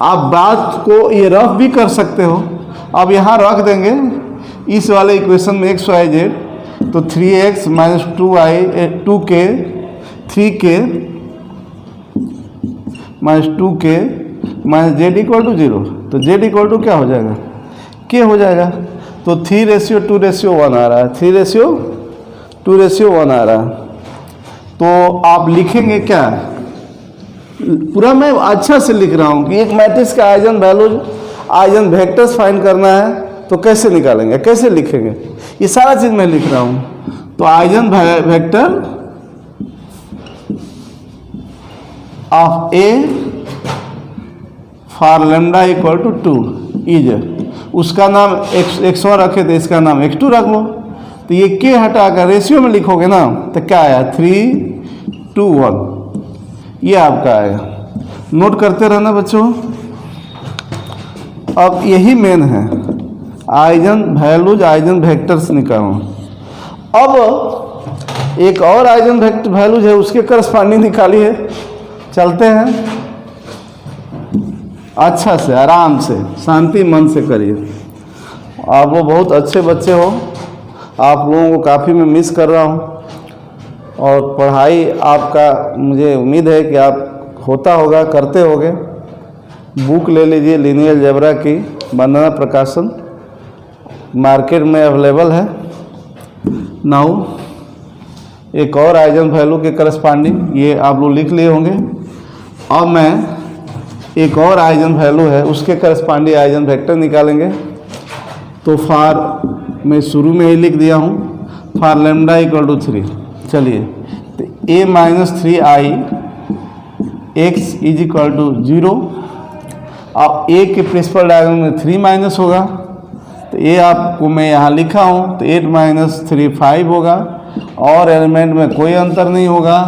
आप बात को ये रफ भी कर सकते हो। अब यहाँ रख देंगे इस वाले इक्वेशन में x y z, तो 3x - 2k 3k - 2k - z = 0। तो z = क्या हो जाएगा, k हो जाएगा। तो 3:2:1 आ रहा है, 3:2:1 आ रहा है। तो आप लिखेंगे क्या, पूरा मैं अच्छा से लिख रहा हूँ कि एक मैट्रिक्स का eigen value, eigen vectors find करना है, तो कैसे निकालेंगे, कैसे लिखेंगे, ये सारा चीज़ मैं लिख रहा हूँ। तो eigen vector of A for lambda equal to 2 is, उसका नाम x1 रखे तो इसका नाम x2 रख लो। तो ये के हटाकर रेशियो में लिखोगे ना तो क्या आया 3, 2, 1, ये आपका आएगा। नोट करते रहना बच्चों। अब यही मेन है, आइजन वैल्यूज आइजन वेक्टर्स निकालना। अब एक और आइजन वैल्यूज है, उसके करस्पॉन्डिंग निकालिए। चलते हैं, अच्छा से आराम से शांति मन से करिए। आप वो बहुत अच्छे बच्चे हो, आप लोगों को काफ़ी मैं मिस कर रहा हूँ, और पढ़ाई आपका मुझे उम्मीद है कि आप होता होगा, करते होगे। बुक ले लीजिए लीनियर अलजेब्रा की, वंदना प्रकाशन, मार्केट में अवेलेबल है। नाउ एक और आइजन वैल्यू के करस्पॉन्डिंग ये आप लोग लिख लिए होंगे। अब मैं एक और आइजन वैल्यू है उसके करस्पॉन्डिंग आइजन वेक्टर निकालेंगे। तो फॉर मैं शुरू में ही लिख दिया हूँ, फॉर लैम्डा इक्वल टू 3। चलिए, तो a minus 3i x is equal to 0। अब a के प्रिंसिपल डायग्राम में 3 माइनस होगा, तो a आपको मैं यहाँ लिखा हूँ, तो 8 माइनस 3 5 होगा, और एलिमेंट में कोई अंतर नहीं होगा।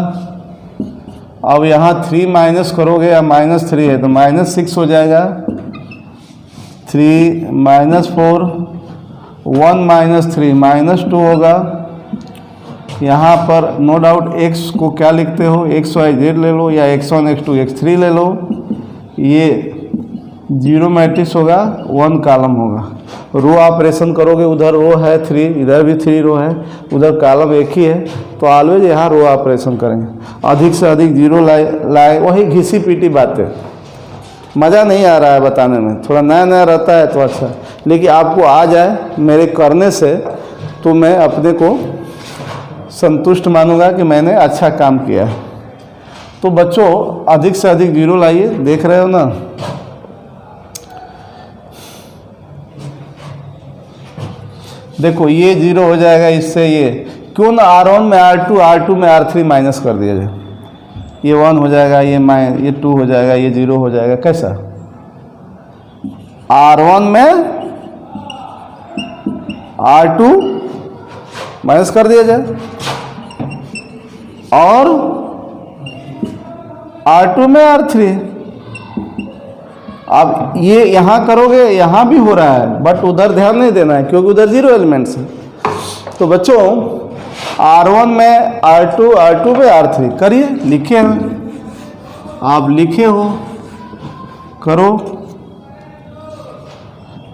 अब यहाँ 3 माइनस करोगे या -3 है तो -6 हो जाएगा। 3 माइनस 4, 1 माइनस 3 -2 होगा। यहाँ पर नो डाउट x को क्या लिखते हो, x y z ले लो या x1 x2 x3 ले लो। ये 0 मैट्रिक्स होगा, 1 कॉलम होगा। रो ऑपरेशन करोगे, उधर रो है 3, इधर भी 3 रो है, उधर कॉलम एक ही है, तो ऑलवेज यहाँ रो ऑपरेशन करेंगे। अधिक से अधिक 0 लाए, वही घिसी पीटी बातें, मज़ा नहीं आ रहा है बताने में, थोड़ा नया नया रहता है तो अच्छा, लेकिन आपको आ जाए मेरे करने से तो मैं अपने को संतुष्ट मानूंगा कि मैंने अच्छा काम किया है। तो बच्चों अधिक से अधिक 0 लाइए, देख रहे हो ना। देखो ये 0 हो जाएगा, इससे ये क्यों ना R1 में R2, R2 में R3 माइनस कर दिया जाए, ये 1 हो जाएगा, ये 2 हो जाएगा, ये 0 हो जाएगा। कैसा, R1 में R2 माइनस कर दिया जाए और R2 में R3। अब ये यहाँ करोगे, यहाँ भी हो रहा है, बट उधर ध्यान नहीं देना है क्योंकि उधर 0 एलिमेंट्स है। तो बच्चों R1 में R2, R2 में R3 करिए, लिखे हैं आप, लिखे हो करो,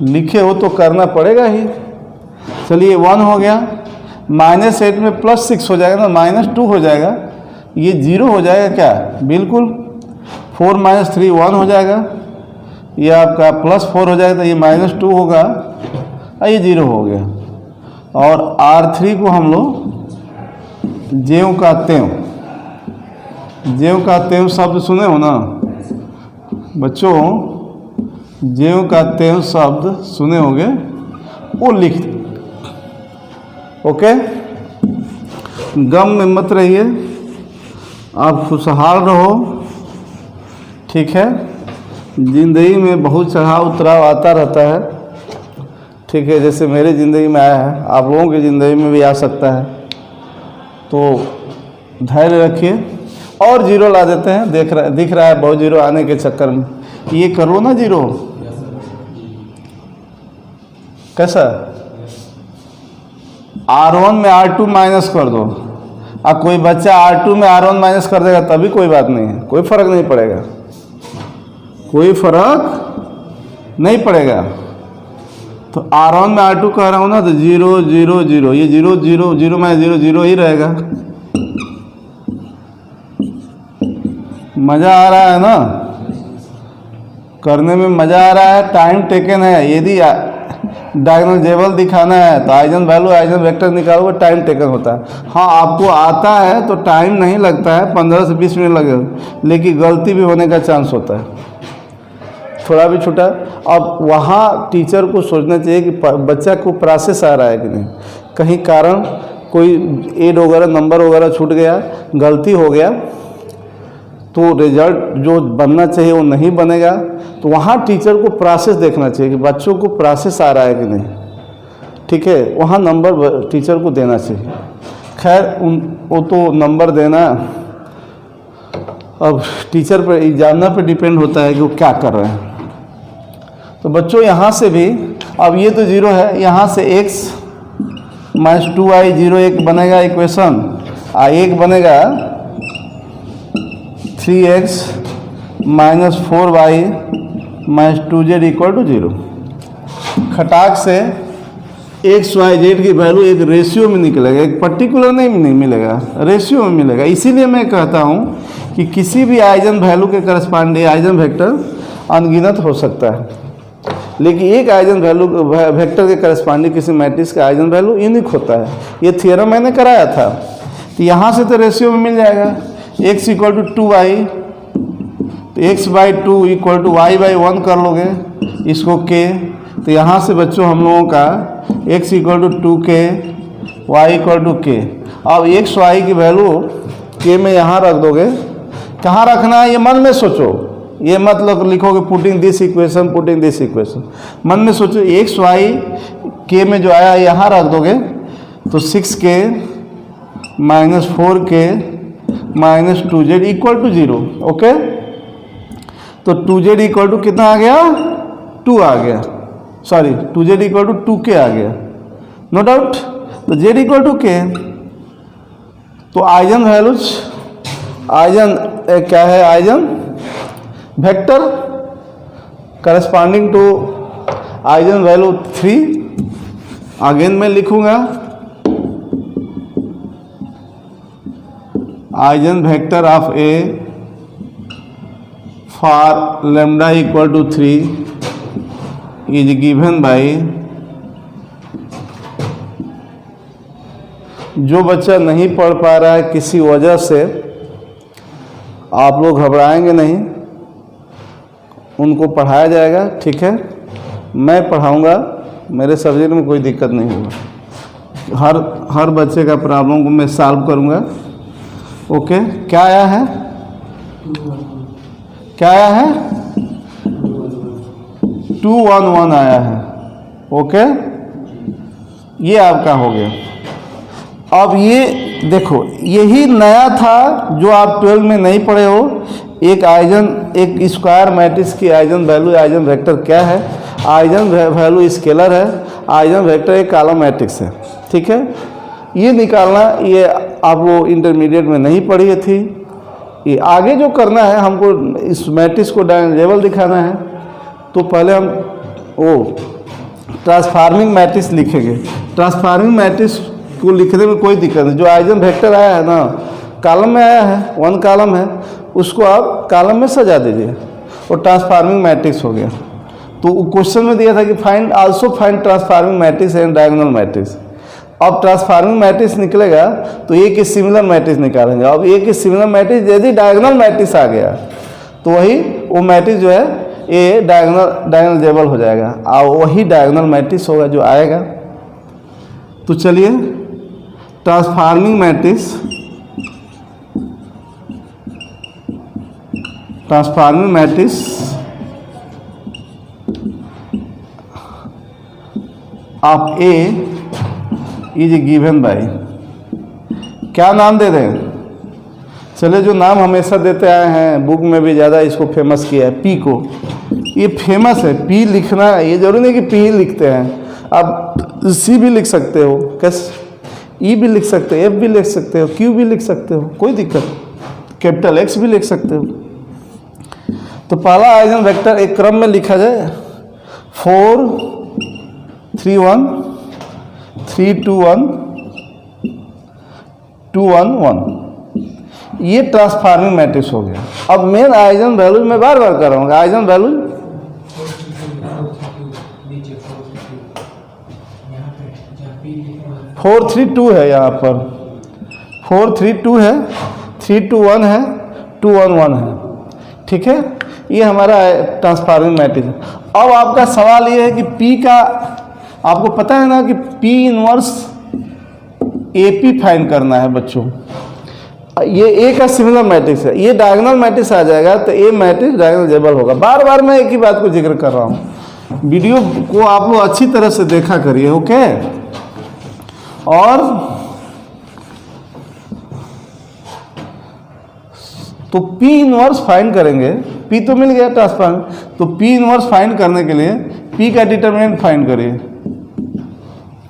लिखे हो तो करना पड़ेगा ही। चलिए 1 हो गया, -8 में +6 हो जाएगा ना, -2 हो जाएगा, ये 0 हो जाएगा क्या, बिल्कुल। 4 माइनस 3 1 हो जाएगा, ये आपका +4 हो जाएगा, तो ये -2 होगा, ये 0 हो गया। और R3 को हम लोग ज्यों का त्यों शब्द सुने हो ना बच्चों, ज्यों का त्यों शब्द सुने होंगे, वो लिख, ओके। गम में मत रहिए, आप खुशहाल रहो, ठीक है। ज़िंदगी में बहुत चढ़ाव उतराव आता रहता है, ठीक है, जैसे मेरी ज़िंदगी में आया है, आप लोगों की ज़िंदगी में भी आ सकता है। तो धैर्य रखिए, और 0 ला देते हैं, दिख रहा है बहुत 0 आने के चक्कर में, ये कर लो ना 0। कैसा, R1 में R2 माइनस कर दो, अब कोई बच्चा R2 में R1 माइनस कर देगा तभी कोई बात नहीं है, कोई फर्क नहीं पड़ेगा, कोई फर्क नहीं पड़ेगा। तो R1 में R2 कह रहा हूँ ना, तो 0 0 0, ये 0 0 0 में 0 0 ही रहेगा। मज़ा आ रहा है ना, करने में मज़ा आ रहा है, टाइम टेकन है। यदि डायगोनल दिखाना है तो आइजन वैल्यू आइजन वेक्टर निकालोगे, टाइम टेकन होता है। हाँ आपको आता है तो टाइम नहीं लगता है, 15 से 20 मिनट लगेगा, लेकिन गलती भी होने का चांस होता है। थोड़ा भी छूटा। अब वहाँ टीचर को सोचना चाहिए कि बच्चा को प्रोसेस आ रहा है कि नहीं, कहीं कारण कोई एड वगैरह नंबर वगैरह छूट गया, गलती हो गया तो रिजल्ट जो बनना चाहिए वो नहीं बनेगा। तो वहाँ टीचर को प्रोसेस देखना चाहिए कि बच्चों को प्रोसेस आ रहा है कि नहीं, ठीक है, वहाँ नंबर टीचर को देना चाहिए। खैर वो तो नंबर देना अब टीचर पर, एग्जामिनर पर डिपेंड होता है कि वो क्या कर रहे हैं। तो बच्चों यहाँ से भी, अब ये तो 0 है, यहाँ से x माइनस 2y 0 एक बनेगा इक्वेशन, एक बनेगा 3x minus 4y minus 2z equal to 0। खटाक से एक्स वाई जेड की वैल्यू एक रेशियो में निकलेगा, एक पर्टिकुलर नहीं मिलेगा, रेशियो में मिलेगा। इसीलिए मैं कहता हूँ कि किसी भी आइजन वैल्यू के करस्पॉन्डिंग आइजन वेक्टर अनगिनत हो सकता है, लेकिन एक आइजन वैल्यू वेक्टर के करस्पॉन्डिंग किसी मैट्रिक्स का आइजन वैल्यू यूनिक होता है। ये थियरम मैंने कराया था। तो यहाँ से तो रेशियो में मिल जाएगा, x इक्वल टू 2y, तो x/2 इक्वल टू y/1 कर लोगे इसको k। तो यहाँ से बच्चों हम लोगों का x equal to 2k, y equal to k। अब x y की वैल्यू k में यहाँ रख दोगे। कहाँ रखना है ये मन में सोचो, ये मतलब लिखोगे putting this equation, putting this equation, मन में सोचो। x y k में जो आया यहाँ रख दोगे तो 6k minus 4k minus 2z equal to 0। Okay, तो 2z इक्वल टू कितना आ गया, 2 आ गया, sorry 2z equal to 2k आ गया, नो डाउट। तो z इक्वल टू k, तो आइजन वैल्यूज, आइजन क्या है, eigen vector corresponding to eigen value 3। Again मैं लिखूंगा eigen vector of A for lambda equal to 3 is given by, जो बच्चा नहीं पढ़ पा रहा है किसी वजह से, आप लोग घबराएंगे नहीं, उनको पढ़ाया जाएगा, ठीक है, मैं पढ़ाऊंगा, मेरे सब्जेक्ट में कोई दिक्कत नहीं होगा। हर बच्चे का प्रॉब्लम को मैं सॉल्व करूंगा। ओके, क्या आया है, क्या आया है, 211 आया है। ओके, ये आपका हो गया। अब ये देखो, यही नया था जो आप 12 में नहीं पढ़े हो। एक आइजन, एक स्क्वायर मैट्रिक्स की आइजन वैल्यू, आइजन वेक्टर क्या है, आइजन वैल्यू स्केलर है, आइजन वेक्टर एक कॉलम मैट्रिक्स है, ठीक है। ये निकालना, ये आप वो इंटरमीडिएट में नहीं पढ़ी थी। ये आगे जो करना है हमको, इस मैट्रिक्स को डायगोनल दिखाना है, तो पहले हम वो ट्रांसफॉर्मिंग मैट्रिक्स लिखेंगे। ट्रांसफॉर्मिंग मैट्रिक्स को लिखने में कोई दिक्कत नहीं। जो आइजन वेक्टर आया है ना, कॉलम में आया है, 1 कॉलम है, उसको आप कॉलम में सजा दीजिए और ट्रांसफॉर्मिंग मैट्रिक्स हो गया। तो क्वेश्चन में दिया था कि find also find transforming matrix and diagonal matrix. अब ट्रांसफॉर्मिंग मैट्रिक्स निकलेगा तो ए के सिमिलर मैट्रिक्स निकालेंगे। अब ए के सिमिलर मैट्रिक्स यदि डायगोनल मैट्रिक्स आ गया तो वही वो मैट्रिक्स जो है ए डायगोनलाइजेबल हो जाएगा, और वही डायगोनल मैट्रिक्स होगा जो आएगा। तो चलिए, transforming matrix, transforming matrix of A is given bye, क्या नाम दे दें, चले जो नाम हमेशा देते आए हैं, बुक में भी ज़्यादा इसको फेमस किया है, पी को। ये फेमस है, पी लिखना, ये जरूरी नहीं कि पी ही लिखते हैं, आप सी भी लिख सकते हो, कैसे ई भी लिख सकते हो, एफ भी लिख सकते हो, क्यू भी लिख सकते हो, कोई दिक्कत, कैपिटल एक्स भी लिख सकते हो। तो पहला आइजन वेक्टर एक क्रम में लिखा जाए, 4 3 1 3 2 1 2 1 1, ये ट्रांसफॉर्मिंग मैट्रिक्स हो गया। अब मेन आइजन वैल्यू मैं बार बार कर रहा हूँ, आइजन वैल्यू 4 3 2 है, यहाँ पर 4 3 2 है, 3 2 1 है, 2 1 1 है, ठीक है। ये हमारा ट्रांसफॉर्मिंग मैट्रिक्स है। अब आपका सवाल ये है कि P का आपको पता है ना कि P इनवर्स AP फाइंड करना है बच्चों। ये A का सिमिलर मैट्रिक्स है, ये डायगोनल मैट्रिक्स आ जाएगा तो A मैट्रिक्स डायगोनलाइजेबल होगा। बार बार मैं एक ही बात को जिक्र कर रहा हूँ, वीडियो को आप लोग अच्छी तरह से देखा करिए, ओके। और तो P इनवर्स फाइंड करेंगे, P तो मिल गया ट्रांसफॉर्म, तो P इनवर्स फाइंड करने के लिए P का डिटरमिनेंट फाइंड करिए,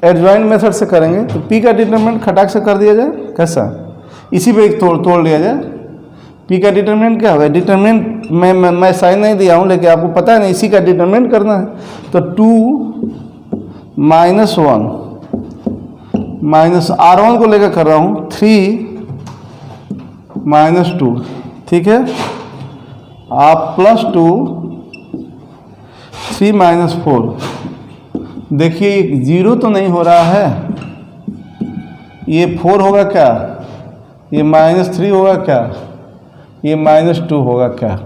एडजॉइंट मेथड से करेंगे। तो P का डिटरमिनेंट खटाक से कर दिया जाए, कैसा, इसी पे एक तोड़ लिया जाए। P का डिटरमिनेंट क्या होगा, डिटरमिनेंट मैं साइन नहीं दिया हूँ लेकिन आपको पता है ना, इसी का डिटरमिनेंट करना है। तो 2 माइनस 1 माइनस R1 को लेकर कर रहा हूँ 3 माइनस 2, ठीक है। आप प्लस 2 3 माइनस 4, देखिए 0 तो नहीं हो रहा है, ये 4 होगा क्या, ये माइनस 3 होगा क्या, ये माइनस 2 होगा क्या,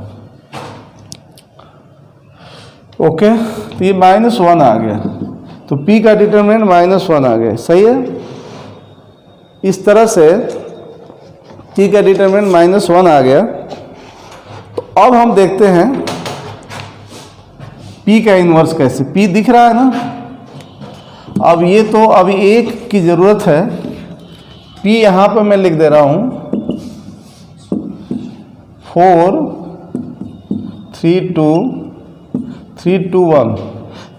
ओके। तो ये माइनस 1 आ गया, तो P का डिटरमिनेंट माइनस 1 आ गया, सही है। इस तरह से P का डिटरमिनेंट माइनस 1 आ गया। तो अब हम देखते हैं P का इन्वर्स कैसे, P दिख रहा है ना। अब ये तो अभी एक की ज़रूरत है, P यहाँ पर मैं लिख दे रहा हूँ 4 3 2 3 2 1।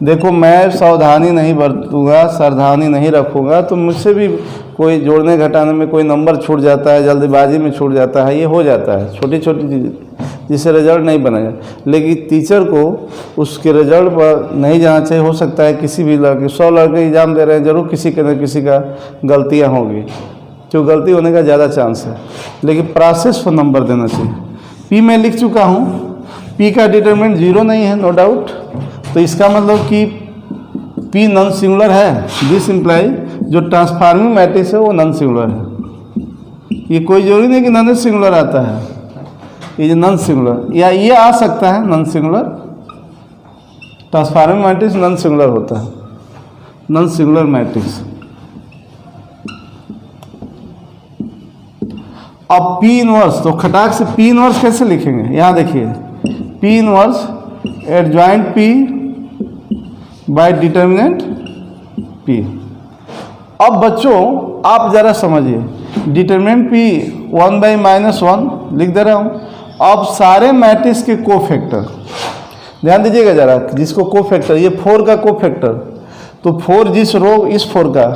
देखो मैं सावधानी नहीं बरतूंगा, सावधानी नहीं रखूँगा तो मुझसे भी कोई जोड़ने घटाने में कोई नंबर छूट जाता है, जल्दबाजी में छूट जाता है, ये हो जाता है, छोटी छोटी चीज़ जिससे रिजल्ट नहीं बनेगा। लेकिन टीचर को उसके रिजल्ट पर नहीं जाना चाहिए। हो सकता है किसी भी लड़के 100 लड़के एग्ज़ाम दे रहे हैं, जरूर किसी के न किसी का गलतियाँ होंगी, जो गलती होने का ज़्यादा चांस है, लेकिन प्रोसेस पर नंबर देना चाहिए। P मैं लिख चुका हूँ, P का डिटरमिनेंट 0 नहीं है, नो डाउट। तो इसका मतलब कि P नॉन सिंगुलर है, दिस इम्प्लाई जो ट्रांसफॉर्मिंग मैट्रिक्स है वो नॉन सिंगुलर है। ये कोई जरूरी नहीं कि नॉन सिंगुलर आता है, ये जो नॉन सिंगुलर या ये आ सकता है non singular, transforming matrix non singular होता है, नॉन सिंगुलर मैट्रिक्स। अब P इनवर्स, तो खटाक से P इनवर्स कैसे लिखेंगे, यहाँ देखिए P inverse adjoint P by determinant P। अब बच्चों आप ज़रा समझिए, डिटरमिनेंट P 1 बाई माइनस 1 लिख दे रहा हूँ। अब सारे मैट्रिक्स के कोफैक्टर ध्यान दीजिएगा ज़रा, जिसको कोफैक्टर, ये 4 का कोफैक्टर, तो 4 जिस रो, इस 4 का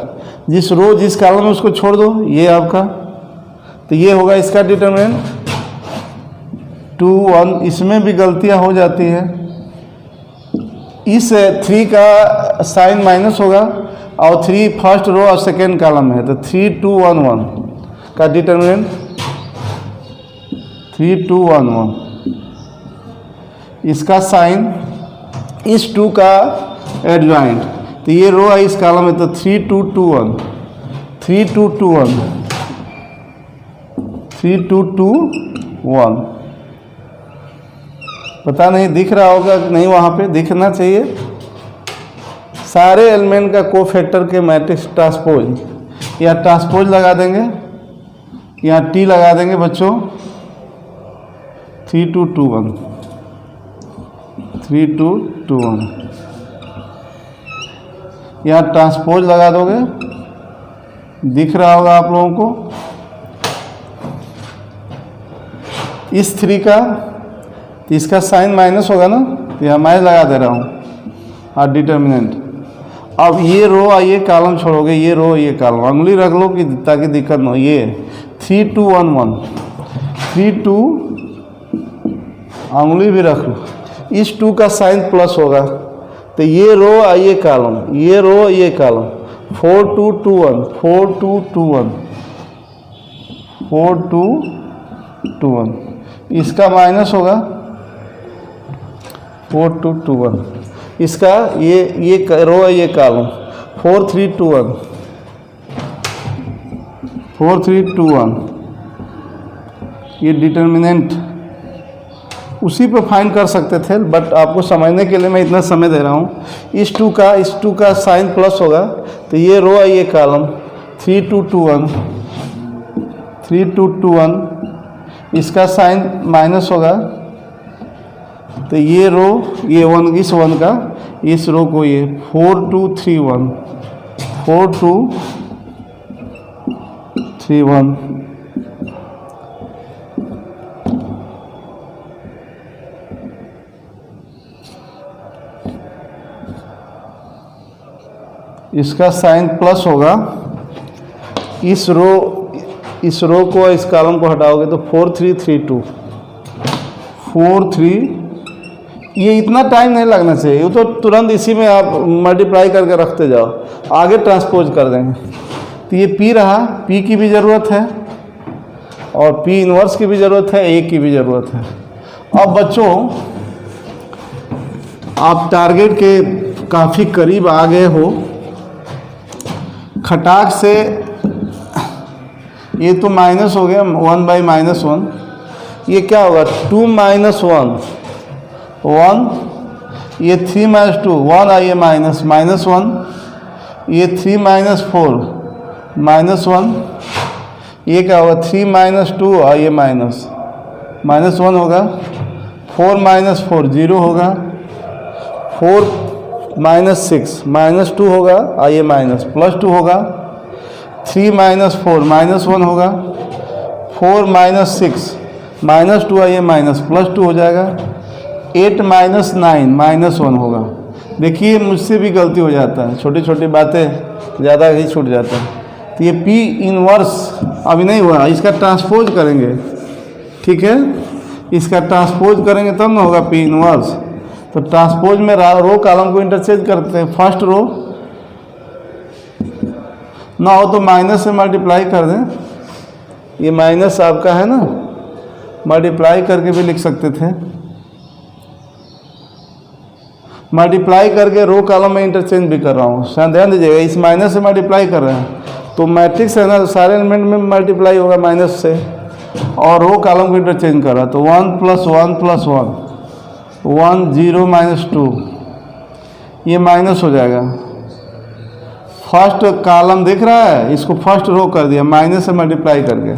जिस रो जिस कॉलम में उसको छोड़ दो, ये आपका, तो ये होगा इसका डिटरमिनेंट 2 1। इसमें भी गलतियां हो जाती है, इस 3 का साइन माइनस होगा और 3 फर्स्ट रो और सेकेंड कॉलम में है, तो 3 2 1 1 का डिटरमिनेंट 3 2 1 1। इसका साइन इस 2 का एडजॉइंट, तो ये रो है इस कॉलम में, तो 3 2 2 1 3 2 2 1 3 2 2 1। पता नहीं दिख रहा होगा कि नहीं, वहाँ पे दिखना चाहिए। सारे एलिमेंट का कोफैक्टर के मैट्रिक्स ट्रांसपोज, या ट्रांसपोज लगा देंगे, यहाँ T लगा देंगे बच्चों, 3 2 2 1 3 2 2 1। यहाँ ट्रांसपोज लगा दोगे, दिख रहा होगा आप लोगों को। इस 3 का, तो इसका साइन माइनस होगा ना, तो यहाँ माइनस लगा दे रहा हूँ, और डिटरमिनेंट। अब ये रो और ये कॉलम छोड़ोगे, ये रो ये कॉलम, अंगुली रख लो कि ताकि दिक्कत ना हो। ये 3 2 1 1 3 2, अंगुली भी रख लो। इस 2 का साइन प्लस होगा, तो ये रो और ये कॉलम, ये रो ये कॉलम, 4 2 2 1 4 2 2 1 4 2 2 1। इसका माइनस होगा 4 2 2 1। इसका ये रो है ये कॉलम, 4 3 2 1 4 3 2 1। ये डिटरमिनेंट उसी पे फाइंड कर सकते थे, बट आपको समझने के लिए मैं इतना समय दे रहा हूँ। इस टू का साइन प्लस होगा, तो ये रो है, ये कॉलम 3 2 2 1, 3 2 2 1, इसका साइन माइनस होगा, तो ये रो, ये 1, इस 1 का, इस रो को ये 4 2 3 1, 4 2 3 1, इसका साइन प्लस होगा, इस रो को, इस कॉलम को हटाओगे तो 4 3 3 2, 4 3, ये इतना टाइम नहीं लगना चाहिए, ये तो तुरंत इसी में आप मल्टीप्लाई करके रखते जाओ, आगे ट्रांसपोज कर देंगे। तो ये P रहा, P की भी ज़रूरत है और P इनवर्स की भी ज़रूरत है, A की भी ज़रूरत है। अब बच्चों आप टारगेट के काफ़ी करीब आ गए हो, खटाक से ये तो माइनस हो गया 1/-1, ये क्या होगा 2 - 1 1, ये 3 - 2 1, आइए -1, ये 3 - 4 -1, ये क्या होगा 3 - 2, आइए -1 होगा, 4 - 4 0 होगा, 4 - 6 -2 होगा, आइए +2 होगा, 3 - 4 -1 होगा, 4 - 6 -2, आइए +2 हो जाएगा, 8 - 9 -1 होगा। देखिए मुझसे भी गलती हो जाता है, छोटी छोटी बातें ज़्यादा ही छूट जाता है। तो ये P इनवर्स अभी नहीं हुआ, इसका ट्रांसपोज करेंगे, ठीक है, इसका ट्रांसपोज करेंगे तब ना होगा P इनवर्स। तो ट्रांसपोज में रो कॉलम को इंटरचेंज करते हैं, फर्स्ट रो ना हो तो माइनस से मल्टीप्लाई कर दें, ये माइनस आपका है ना, मल्टीप्लाई करके भी लिख सकते थे, मल्टीप्लाई करके रो कॉलम में इंटरचेंज भी कर रहा हूँ, ध्यान दीजिएगा, इस माइनस से मल्टीप्लाई कर रहे हैं तो मैट्रिक्स है ना, सारे एलिमेंट में मल्टीप्लाई होगा माइनस से, और रो कॉलम को इंटरचेंज कर रहा है तो 1 + 1 + 1, 1 0 - 2, ये माइनस हो जाएगा। फर्स्ट कॉलम दिख रहा है, इसको फर्स्ट रो कर दिया माइनस से मल्टीप्लाई करके,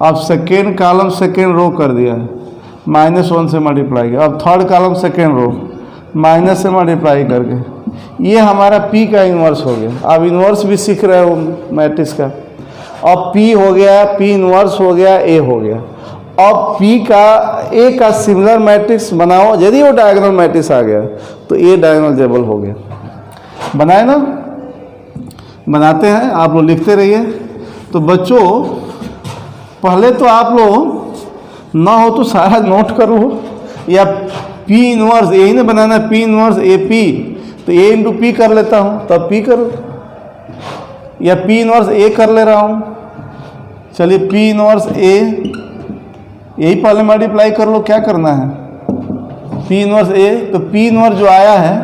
अब सेकेंड कॉलम सेकेंड रो कर दिया -1 से मल्टीप्लाई किया, अब third column second row minus से मल्टीप्लाई करके, ये हमारा P का इन्वर्स हो गया। अब इन्वर्स भी सीख रहे हो मैट्रिक्स का, अब P हो गया, P इन्वर्स हो गया, A हो गया। अब P का A का सिमिलर मैट्रिक्स बनाओ, यदि वो डायगोनल मैट्रिक्स आ गया तो A डायगोनलाइजेबल हो गया। बनाए ना, बनाते हैं, आप लोग लिखते रहिए। तो बच्चों पहले तो आप लोग ना हो तो सारा नोट करो, या P इनवर्स यही ना बनाना, P इनवर्स AP, तो A × P कर लेता हूँ तब P करो, या P इनवर्स A कर ले रहा हूँ, चलिए P इनवर्स A, यही पहले मल्टीप्लाई कर लो, क्या करना है P इनवर्स A, तो P इनवर्स जो आया है,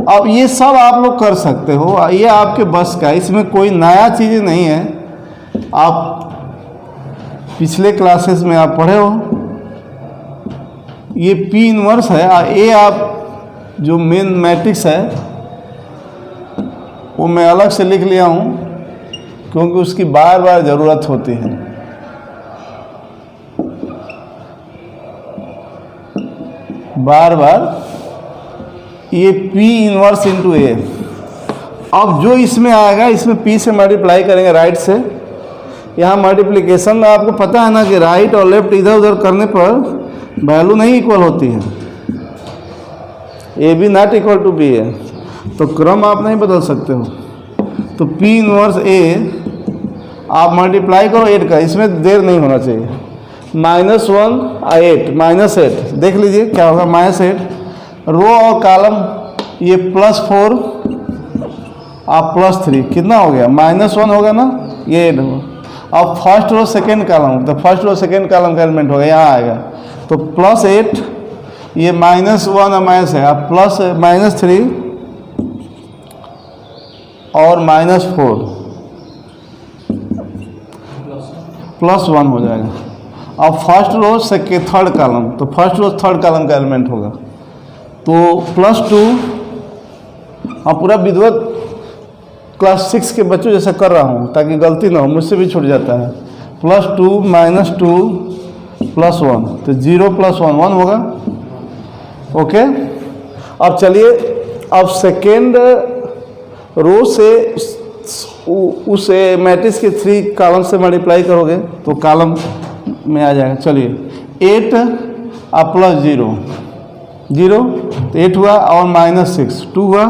अब ये सब आप लोग कर सकते हो, ये आपके बस का, इसमें कोई नया चीज़ नहीं है, आप पिछले क्लासेस में आप पढ़े हो। ये P इनवर्स है, A आप जो मेन मैट्रिक्स है वो मैं अलग से लिख लिया हूँ क्योंकि उसकी बार बार ज़रूरत होती है। बार बार ये P इनवर्स × A, अब जो इसमें आएगा इसमें P से मल्टीप्लाई करेंगे राइट से। यहाँ मल्टीप्लिकेशन में आपको पता है ना कि राइट और लेफ्ट इधर उधर करने पर वैल्यू नहीं इक्वल होती है, AB not equal to B है, तो क्रम आप नहीं बदल सकते हो। तो P इनवर्स A आप मल्टीप्लाई करो 8 का, इसमें देर नहीं होना चाहिए, -1 8 देख लीजिए क्या होगा, -8 रो और कॉलम ये +4 आप +3, कितना हो गया -1 होगा ना, ये 8 होगा। अब फर्स्ट रो सेकेंड कॉलम, तो फर्स्ट रो सेकेंड कॉलम का एलिमेंट होगा, यहाँ आएगा तो +8, ये -1 और माइनस है, आप -3 और -4 +1 हो जाएगा। अब first row second third column, तो फर्स्ट रो थर्ड कॉलम का एलिमेंट होगा, तो +2, हाँ पूरा विधिवत क्लास 6 के बच्चों जैसा कर रहा हूँ ताकि गलती ना हो, मुझसे भी छूट जाता है। +2 -2 +1, तो 0 + 1 1 होगा। ओके, अब चलिए, अब सेकेंड रो से उस मैट्रिक्स के 3 कॉलम से मल्टीप्लाई करोगे तो कॉलम में आ जाएगा। चलिए 8 और +0 0, तो 8 हुआ और -6 2 हुआ।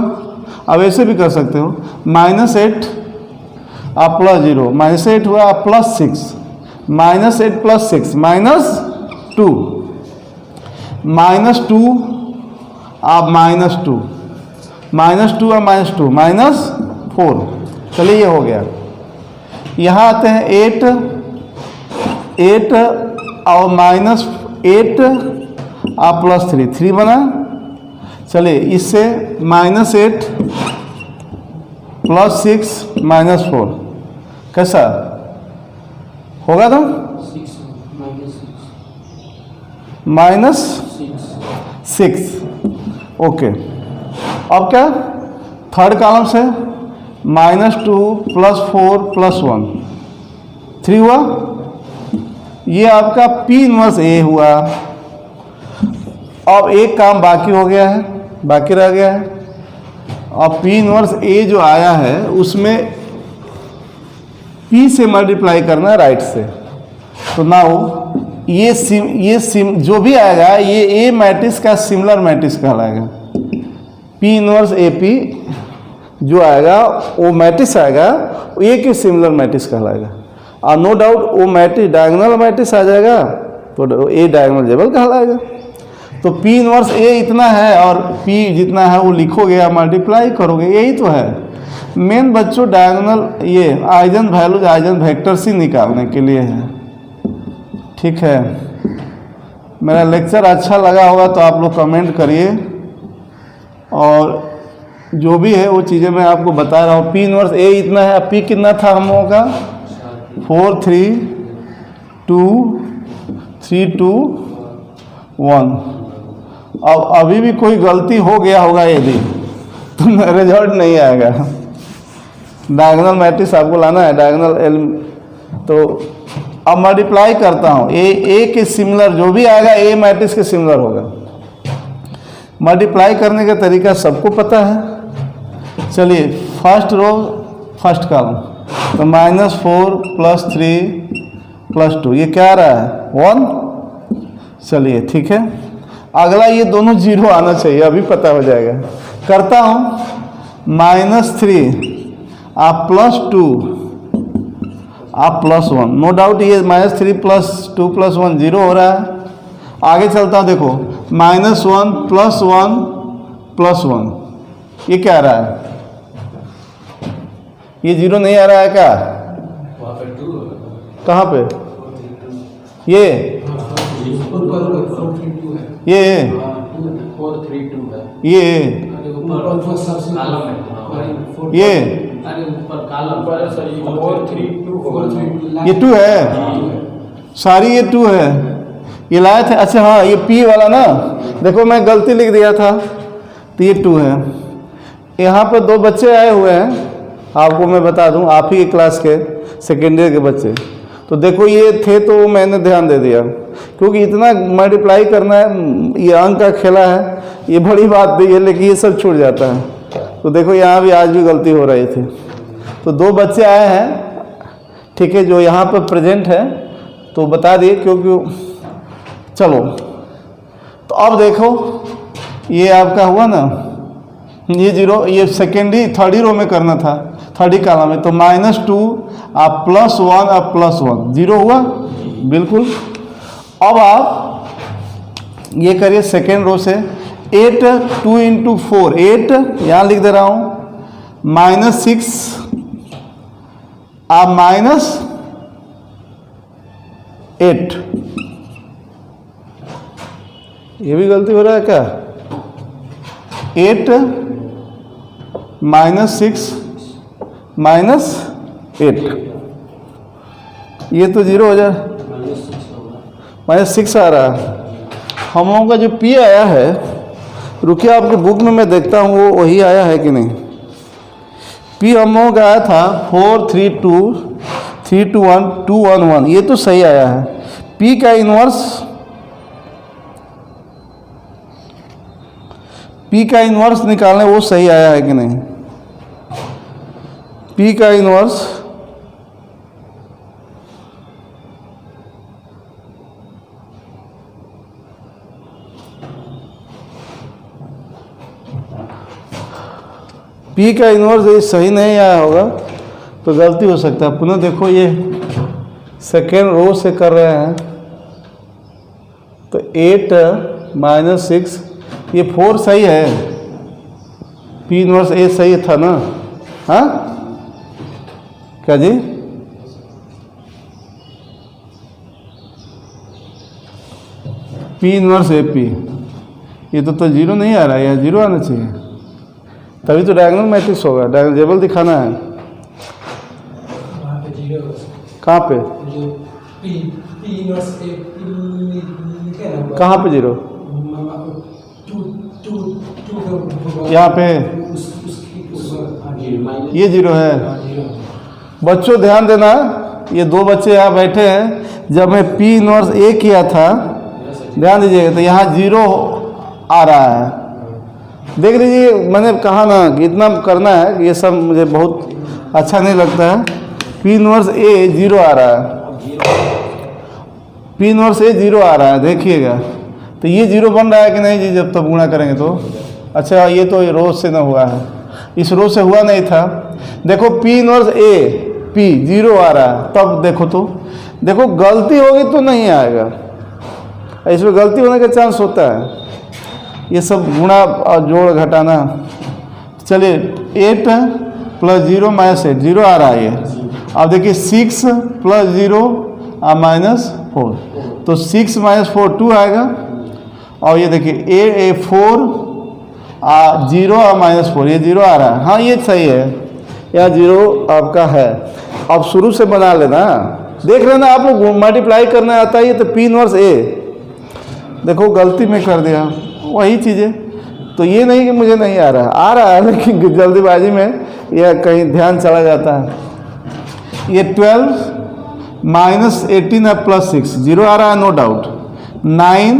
अब ऐसे भी कर सकते हो, -8 और +0 -8 हुआ और +6 -8 + 6 -2 -2 और -2 -2 और -2 -4। चलिए ये हो गया। यहाँ आते हैं 8 और -8 और +3 3 बना। चलिए इससे -8 + 6 -4 कैसा होगा? तो -6 ओके। अब क्या थर्ड कॉलम से -2 + 4 + 1 3 हुआ। ये आपका P इनवर्स A हुआ। अब एक काम बाकी हो गया है, बाकी रह गया है। अब P इनवर्स A जो आया है उसमें P से मल्टीप्लाई करना है राइट से। तो नाउ ये जो भी आएगा ये A मैट्रिक्स का सिमिलर मैट्रिक्स कहलाएगा। P इनवर्स AP जो आएगा वो मैट्रिक्स आएगा, A के सिमिलर मैट्रिक्स कहलाएगा। और नो डाउट वो मैट्रिक्स डायगोनल मैट्रिक्स आ जाएगा तो A डायगोनल जेबल कहलाएगा। तो P इनवर्स A इतना है और P जितना है वो लिखोगे या मल्टीप्लाई करोगे, यही तो है मेन बच्चों। डायगोनल ये आइजन वैल्यूज आइजन वेक्टर्स ही निकालने के लिए है। ठीक है, मेरा लेक्चर अच्छा लगा होगा तो आप लोग कमेंट करिए, और जो भी है वो चीज़ें मैं आपको बता रहा हूँ। P इनवर्स A इतना है, P कितना था हम लोगों का 4 3 2 3 2 1। अब अभी भी कोई गलती हो गया होगा यदि तो रिजल्ट नहीं आएगा। डायगोनल मैट्रिक्स आपको लाना है, डायगोनल तो अब मल्टीप्लाई करता हूँ A के सिमिलर जो भी आएगा A मैट्रिक्स के सिमिलर होगा। मल्टीप्लाई करने का तरीका सबको पता है। चलिए फर्स्ट रो फर्स्ट कॉलम, तो -4 + 3 + 2 ये क्या आ रहा है 1। चलिए ठीक है, अगला ये दोनों 0 आना चाहिए, अभी पता हो जाएगा। करता हूँ -3 और +2 और +1, नो डाउट ये -3 + 2 + 1 0 हो रहा है। आगे चलता हूँ, देखो -1 + 1 + 1 ये क्या आ रहा है? ये 0 नहीं आ रहा है क्या? कहाँ पे? ये 2 है, सारी ये 2 है, ये लाए थे। अच्छा हाँ ये P वाला ना, देखो मैं गलती लिख दिया था, तो ये 2 है। यहाँ पर 2 बच्चे आए हुए हैं, आपको मैं बता दूं, आप ही क्लास के सेकेंड ईयर के बच्चे। तो देखो ये थे तो मैंने ध्यान दे दिया, क्योंकि इतना मल्टीप्लाई करना है, ये अंक का खेला है, ये बड़ी बात नहीं है, लेकिन ये सब छूट जाता है। तो देखो यहाँ भी आज भी गलती हो रही थी। तो 2 बच्चे आए हैं, ठीक है, जो यहाँ पर प्रेजेंट है, तो बता दिए क्योंकि चलो। तो अब देखो ये आपका हुआ ना, ये 0, ये थर्ड ही रो में करना था, थर्ड ही कॉलम में। तो -2 और +1 और +1 0 हुआ बिल्कुल। अब आप ये करिए सेकेंड रो से 8 2 × 4 8, यहाँ लिख दे रहा हूँ, -6 और -8। ये भी गलती हो रहा है क्या? 8 -6 -8 ये तो 0 हो जाए। -6 आ रहा है। हम लोगों का जो P आया है, रुकिए आपकी बुक में मैं देखता हूँ वो वही आया है कि नहीं। P हम लोगों का आया था 4 3 2 3 2 1 2 1 1, ये तो सही आया है। P का इन्वर्स, P का इन्वर्स निकालने वो सही आया है कि नहीं। P का इन्वर्स P का इन्वर्स ये सही नहीं आया होगा तो गलती हो सकता है। पुनः देखो, ये सेकेंड रो से कर रहे हैं तो 8 -6, ये 4 सही है। P इन्वर्स A सही था ना। हाँ क्या जी, P इन्वर्स AP, ये तो 0 नहीं आ रहा है, यहाँ 0 आना चाहिए, तभी तो डायगोनल मैट्रिक्स होगा। डायगोनल दिखाना है। कहाँ पे? कहाँ पे 0? यहाँ पे ये 0 है। बच्चों ध्यान देना, ये दो बच्चे यहाँ बैठे हैं। जब मैं P इन्वर्स A किया था, ध्यान दीजिएगा, तो यहाँ 0 आ रहा है। देख लीजिए, मैंने कहा ना कि इतना करना है कि ये सब मुझे बहुत अच्छा नहीं लगता है। P इन्वर्स A 0 आ रहा है। P इन्वर्स A 0 आ रहा है, देखिएगा। तो ये 0 बन रहा है कि नहीं जी, जब तक गुणा करेंगे तो। अच्छा, ये तो रो से ना हुआ है, इस रो से हुआ नहीं था। देखो P इन्वर्स A P 0 आ रहा है, तब देखो तो देखो गलती होगी तो नहीं आएगा, इसमें गलती होने का चांस होता है। ये सब गुणा और जोड़ घटाना। चलिए 8 + 0 -8, 0 आ रहा है ये। अब देखिए 6 + 0 -4, तो 6 - 4 2 आएगा। और ये देखिए 4 0 -4, ये 0 आ रहा है। हाँ ये सही है, यहाँ 0 आपका है। अब शुरू से बना लेना, देख लेना, आप लोग मल्टीप्लाई करना आता है। ये तो P इन्वर्स A, देखो गलती में कर दिया वही चीज़ें। तो ये नहीं कि मुझे नहीं आ रहा है, लेकिन जल्दीबाजी में यह कहीं ध्यान चला जाता है। ये 12 -18 है +6, 0 आ रहा है, नो डाउट। 9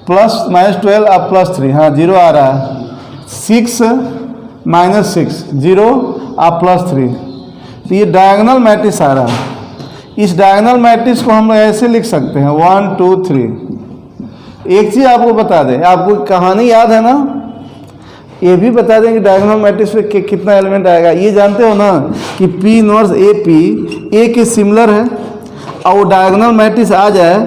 -12 अब +3, हाँ 0 आ रहा है। 6 -6 0 अब +3, तो ये डायगोनल मैट्रिक्स आ रहा है। इस डायगोनल मैट्रिक्स को हम ऐसे लिख सकते हैं 1 2 3। एक चीज़ आपको बता दें, आपको कहानी याद है ना, ये भी बता दें कि डायगोनल मैट्रिक्स में कितना एलिमेंट आएगा। ये जानते हो ना कि P इन्वर्स AP A के सिमिलर है, और वो डायगोनल मैट्रिक्स आ जाए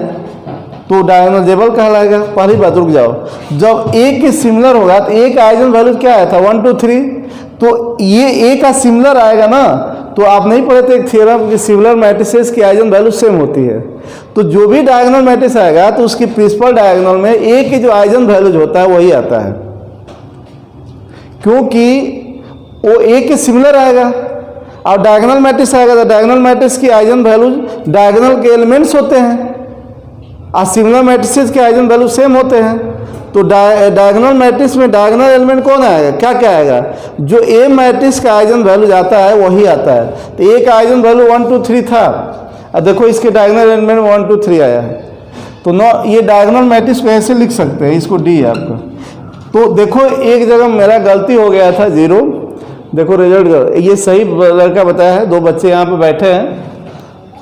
तो डायगोनलाइजेबल कहलाएगा। पहली बात, रुक जाओ, जब A के सिमिलर होगा तो A का आइगन वैल्यू क्या आया था 1 2 3, तो ये A का सिमिलर आएगा ना। तो आप नहीं पढ़े थे एक थ्योरम कि सिमिलर मैट्रिसेस की आइगन वैल्यू सेम होती है। तो जो भी डायगोनल मैट्रिक्स आएगा तो उसकी प्रिंसिपल डायगोनल में A की जो आइगन वैल्यूज होता है वही आता है, क्योंकि वो A के सिमिलर आएगा। और डायगोनल मैट्रिक्स आएगा तो डायगोनल मैट्रिक्स की आइगन वैल्यूज डायगोनल के एलिमेंट्स होते हैं, और सिमिलर मैट्रिसेस के आइगन वैल्यू सेम होते हैं। तो डायगोनल मैट्रिक्स में डायगोनल एलिमेंट कौन आएगा, क्या क्या आएगा, जो A मैट्रिक्स का आइगन वैल्यू आता है वही आता है। तो A का आइगन वैल्यू 1 2 3 था, और देखो इसके डायगोनल एलिमेंट 1 2 3 आया है। तो ये डायगोनल मैट्रिक्स को ऐसे लिख सकते हैं, इसको D है आपका। तो देखो एक जगह मेरा गलती हो गया था 0, देखो रिजल्ट, ये सही लड़का बताया है। दो बच्चे यहाँ पे बैठे हैं,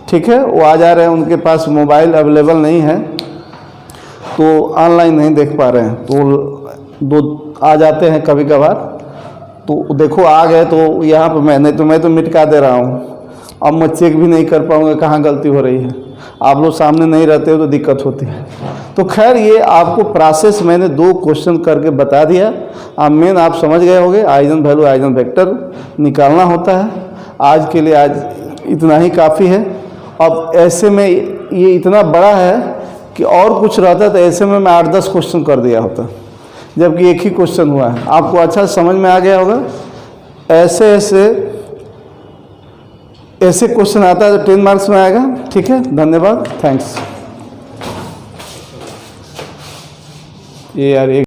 ठीक है, वो आ जा रहे हैं, उनके पास मोबाइल अवेलेबल नहीं है तो ऑनलाइन नहीं देख पा रहे हैं, तो दो आ जाते हैं कभी कभार। तो देखो आ गए, तो यहाँ पर मैं तो मिटका दे रहा हूँ। अब मैं चेक भी नहीं कर पाऊँगा कहाँ गलती हो रही है, आप लोग सामने नहीं रहते हो तो दिक्कत होती है। तो खैर ये आपको प्रोसेस मैंने 2 क्वेश्चन करके बता दिया। अब मेन आप समझ गए होंगे, आइगन वैल्यू आइगन वेक्टर निकालना होता है। आज के लिए आज इतना ही काफ़ी है। अब ऐसे में ये इतना बड़ा है कि और कुछ रहता तो ऐसे में मैं 8-10 क्वेश्चन कर दिया होता, जबकि एक ही क्वेश्चन हुआ है। आपको अच्छा समझ में आ गया होगा। ऐसे क्वेश्चन आता है तो 10 मार्क्स में आएगा। ठीक है, धन्यवाद, थैंक्स। ये यार एक